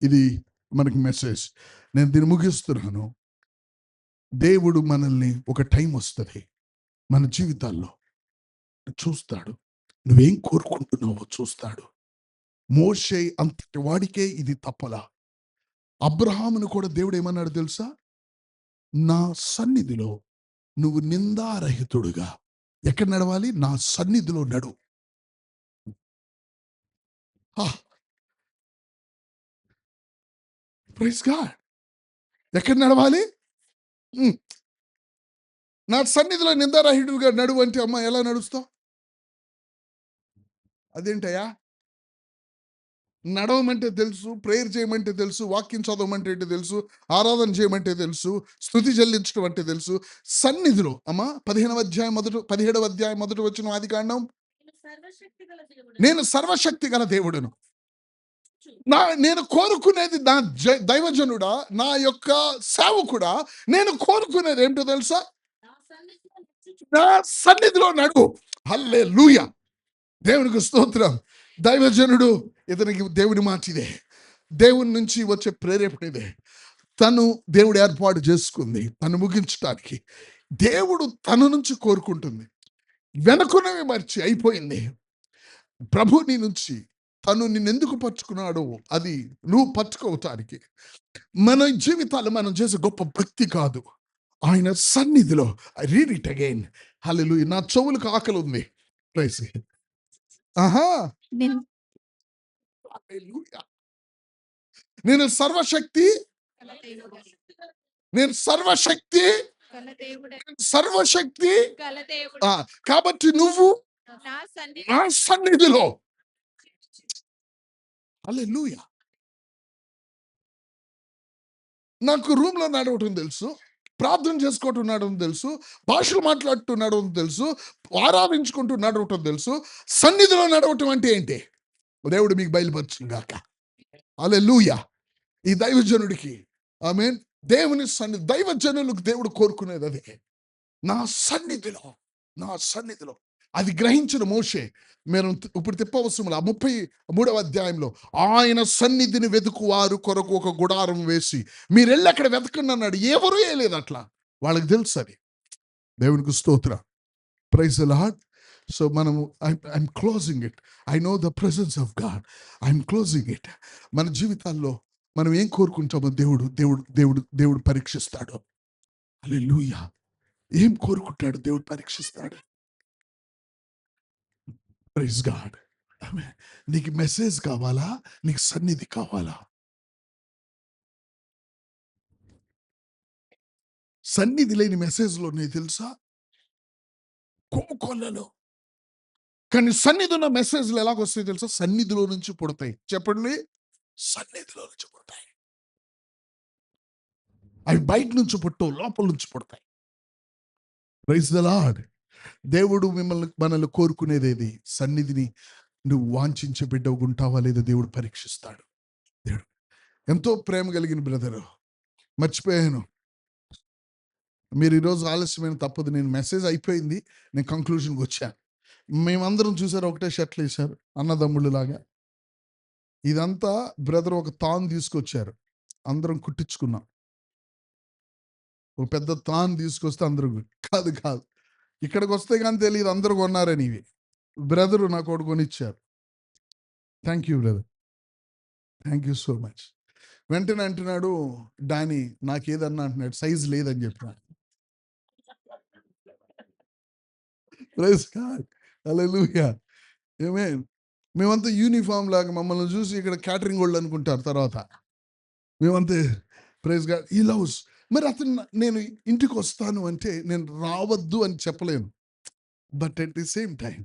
Speaker 1: ఇది మనకి మెసేజ్. నేను దీన్ని ముగిస్తున్నాను. దేవుడు మనల్ని ఒక టైం వస్తుంది మన జీవితాల్లో చూస్తాడు. నువ్వేం కోరుకుంటున్నావో చూస్తాడు. మోషే అంతటి వాడికే ఇది తప్పలా. అబ్రహామును కూడా దేవుడు ఏమన్నాడు తెలుసా? నా సన్నిధిలో నువ్వు నిందారహితుడుగా ఎక్కడ నడవాలి? నా సన్నిధిలో నడు. Praise God. ఎక్కడ నడవాలి? నా సన్నిధిలో నిందారహితుడుగా నడువు అంటే, అమ్మ ఎలా నడుస్తావు? అదేంటయ్యా? నడవమంటే తెలుసు, ప్రేయర్ చేయమంటే తెలుసు, వాక్యం చదవమంటే తెలుసు, ఆరాధన చేయమంటే తెలుసు, స్తుతి చెల్లించడం అంటే తెలుసు. సన్నిధిలో అమ్మా 17వ అధ్యాయం మొదటి వచనం ఆదికాండం, నేను సర్వశక్తి గల దేవుడును. నేను కోరుకునేది నా దైవజనుడా, నా యొక్క సేవకుడా, నేను కోరుకునేది ఏమిటో తెలుసా? నా సన్నిధిలో నడువు. హల్లెలూయా. దేవునికి స్తోత్రం. దైవజనుడు ఇతనికి దేవుని మాట ఇదే, దేవుని నుంచి వచ్చే ప్రేరేపణ ఇదే. తను దేవుడు ఏర్పాటు చేసుకుంది తను ముగించడానికి. దేవుడు తన నుంచి కోరుకుంటుంది. వెనుకున్నవి మర్చి అయిపోయింది. ప్రభు నీ నుంచి తను నిన్నెందుకు పట్టుకున్నాడో అది నువ్వు పట్టుకోవటానికి. మన జీవితాలు మనం చేసే గొప్ప భక్తి కాదు, ఆయన సన్నిధిలో. I read it again. Hallelujah. నా చెవులకు ఆకలి ఉంది. ప్రైజ్. నేను సర్వశక్తి కాబట్టి నువ్వు నా సన్నిధిలో. హల్లెలూయా. నాకు రూమ్లో నడవటం తెలుసు, ప్రార్థన చేసుకోవటం నడవటం తెలుసు, భాషలు మాట్లాడుతూ నడవటం తెలుసు, ఆరాధించుకుంటూ నడవటం తెలుసు. సన్నిధిలో నడవటం అంటే ఏంటి? దేవుడు మీకు బయలుపరచును గాక. హల్లెలూయా. ఈ దైవజనుడికి ఆమేన్. దేవుని సన్నిధి, దైవజనులకు దేవుడు కోరుకునేది అదే. నా సన్నిధిలో, నా సన్నిధిలో. అది గ్రహించిన మోషే, మీరు ఇప్పుడు తిప్పవసరం ఆ 33వ అధ్యాయంలో, ఆయన సన్నిధిని వెతుకువారు కొరకు ఒక గుడారం వేసి మీరు వెళ్ళి అక్కడ వెతకండి అన్నాడు. ఎవరు వేయలేదు అట్లా, వాళ్ళకి తెలుసు అది. దేవునికి స్తోత్రం. Praise the Lord. సో మనము I'm closing it. I know the presence of God. I'm closing it. మన జీవితాల్లో మనం ఏం కోరుకుంటామో దేవుడు దేవుడు దేవుడు దేవుడు పరీక్షిస్తాడు. హల్లెలూయా. ఏం కోరుకుంటాడు దేవుడు పరీక్షిస్తాడు. Praise God. ఆమేన్. నీకు మెసేజ్ కావాలా? నీకు సన్నిధి కావాలా? సన్నిధి లేని మెసేజ్లో నీకు తెలుసా కోకొల్లలో. కానీ సన్నిధి ఉన్న మెసేజ్లు ఎలాగొస్తాయి తెలుసా? సన్నిధిలో నుంచి పుడతాయి. చెప్పండి, సన్నిధిలో నుంచి పుడతాయి. అవి బయట నుంచి పుట్టవు, లోపల నుంచి పుడతాయి. Praise the Lord. దేవుడు మనల్ని కోరుకునేదేది? సన్నిధిని. నువ్వు వాంఛించే బిడ్డగా ఉంటావా లేదా దేవుడు పరీక్షిస్తాడు. దేవుడు ఎంతో ప్రేమ కలిగిన బ్రదరు, మర్చిపోయాను. మీరు ఈరోజు ఆలస్యమైన తప్పదు. నేను మెసేజ్ అయిపోయింది, నేను కంక్లూజన్కి వచ్చాను. మేమందరం చూసారు, ఒకటే షర్ట్లు వేశారు అన్నదమ్ముళ్ళు లాగా. ఇదంతా బ్రదర్ ఒక తాను తీసుకొచ్చారు, అందరం కుట్టించుకున్నాం. ఒక పెద్ద తాను తీసుకొస్తే అందరూ కాదు కాదు ఇక్కడికి వస్తే కానీ తెలియదు అందరూ కొన్నారని. ఇవి బ్రదరు నాకు ఒకటి కొనిచ్చారు. Thank you brother, thank you so much. వెంటనే అంటున్నాడు డానీ, నాకేదన్నా అంటున్నాడు, సైజ్ లేదని చెప్పినాడు. Praise God. హల్లెలూయా. ఆమేన్. మేమంతా యూనిఫామ్ లాగా మమ్మల్ని చూసి ఇక్కడ క్యాటరింగ్ వాళ్ళు అనుకుంటారు తర్వాత. మేమంతే ప్రైజ్ గాడ్. ఈ లవ్స్. మరి అతను నేను ఇంటికి వస్తాను అంటే నేను రావద్దు అని చెప్పలేను. But at the same time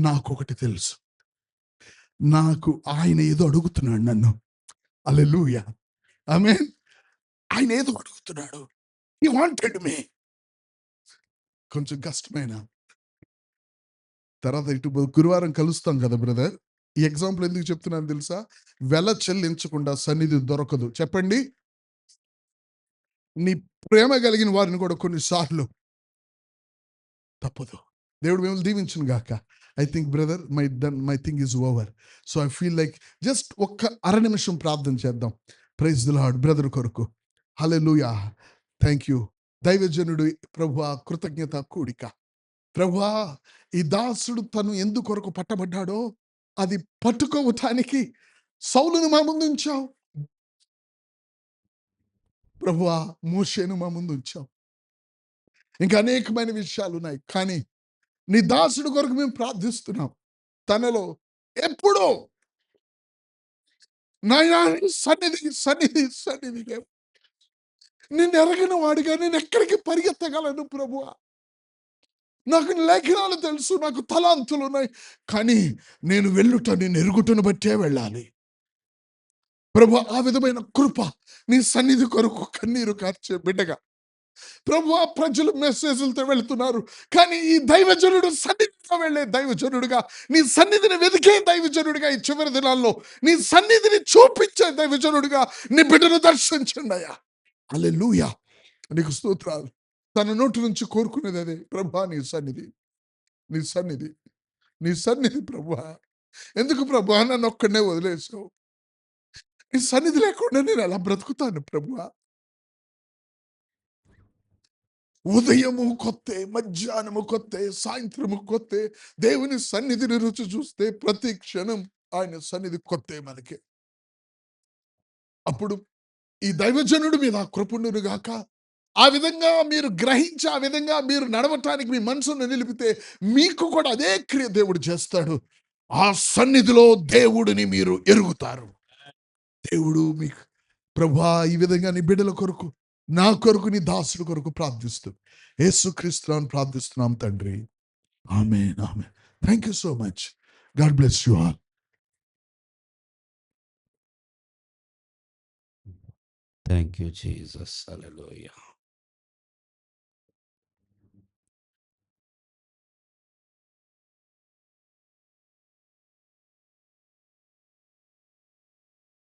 Speaker 1: నాకు ఒకటి తెలుసు, నాకు ఆయన ఏదో అడుగుతున్నాడు నన్ను. హల్లెలూయా. ఆమేన్. ఆయన ఏదో అడుగుతున్నాడు. హి వాంటెడ్ మీ. కొంచెం కష్టమైన తర్వాత ఇటు గురువారం కలుస్తాం కదా బ్రదర్. ఈ ఎగ్జాంపుల్ ఎందుకు చెప్తున్నాను తెలుసా? వెల చెల్లించకుండా సన్నిధి దొరకదు. చెప్పండి. నీ ప్రేమ కలిగిన వారిని కూడా కొన్నిసార్లు తప్పదు. దేవుడు మిమ్మల్ని దీవించును గాక. I think brother my thing is over. So I feel like just ఒక్క అర నిమిషం ప్రార్థన చేద్దాం. ప్రైజ్ ది లార్డ్ బ్రదర్ కొరకు. హల్లెలూయా. Thank you. దైవజనుడు ప్రభువా, కృతజ్ఞత కూడిక. ప్రభువా, ఈ దాసుడు తను ఎందుకొరకు పట్టబడ్డాడో అది పట్టుకోవటానికి సౌలును మా ముందు ఉంచావు ప్రభువా, మోషేను మా ముందు ఉంచావు. ఇంకా అనేకమైన విషయాలు ఉన్నాయి. కానీ నీ దాసుడు కొరకు మేము ప్రార్థిస్తున్నాం. తనలో ఎప్పుడో నాయనా సన్నిధి సన్నిధి సన్నిధి లేవు. నిన్ను ఎరగిన వాడిగా నేను ఎక్కడికి పరిగెత్తగలను ప్రభువా? నాకు లేఖనాలు తెలుసు, నాకు తలాంతులు ఉన్నాయి, కానీ నేను వెళ్ళుట నేను ఎరుగుటను బట్టే వెళ్ళాలి ప్రభు. ఆ విధమైన కృప నీ సన్నిధి కొరకు కన్నీరు కార్చే బిడ్డగా ప్రభు. ప్రజలు మెసేజ్లతో వెళుతున్నారు, కానీ ఈ దైవజనుడు సన్నిధితో వెళ్ళే దైవజనుడుగా, నీ సన్నిధిని వెతికే దైవజనుడిగా, ఈ చివరి దినాల్లో నీ సన్నిధిని చూపించే దైవజనుడిగా నీ బిడ్డను దర్శించండి అయ్యా. హల్లెలూయా. నీకు స్తోత్రాలు. తన నోటి నుంచి కోరుకునేది అదే ప్రభా, నీ సన్నిధి, నీ సన్నిధి, నీ సన్నిధి ప్రభా. ఎందుకు ప్రభా నన్ను ఒక్కడనే వదిలేసావు? నీ సన్నిధి లేకుండా నేను ఎలా బ్రతుకుతాను ప్రభువా? ఉదయము కొత్తే, మధ్యాహ్నము కొత్తే, సాయంత్రము కొత్తే. దేవుని సన్నిధిని రుచి చూస్తే ప్రతి క్షణం ఆయన సన్నిధి కొత్తే మనకి. అప్పుడు ఈ దైవజనుడు మీద కృపణుడు గాక. ఆ విధంగా మీరు గ్రహించి, ఆ విధంగా మీరు నడవటానికి మీ మనసును నిలిపితే మీకు కూడా అదే క్రియ దేవుడు చేస్తాడు. ఆ సన్నిధిలో దేవుడిని మీరు ఎరుగుతారు. దేవుడు మీకు ప్రభువా, ఈ విధంగా నీ బిడ్డల కొరకు, నా కొరకు, నీ దాసుడు కొరకు ప్రార్థిస్తూ యేసుక్రీస్తుని ప్రార్థిస్తున్నాం తండ్రి. Amen amen. Thank you so much. God bless you all.
Speaker 5: Thank you, Jesus. Hallelujah.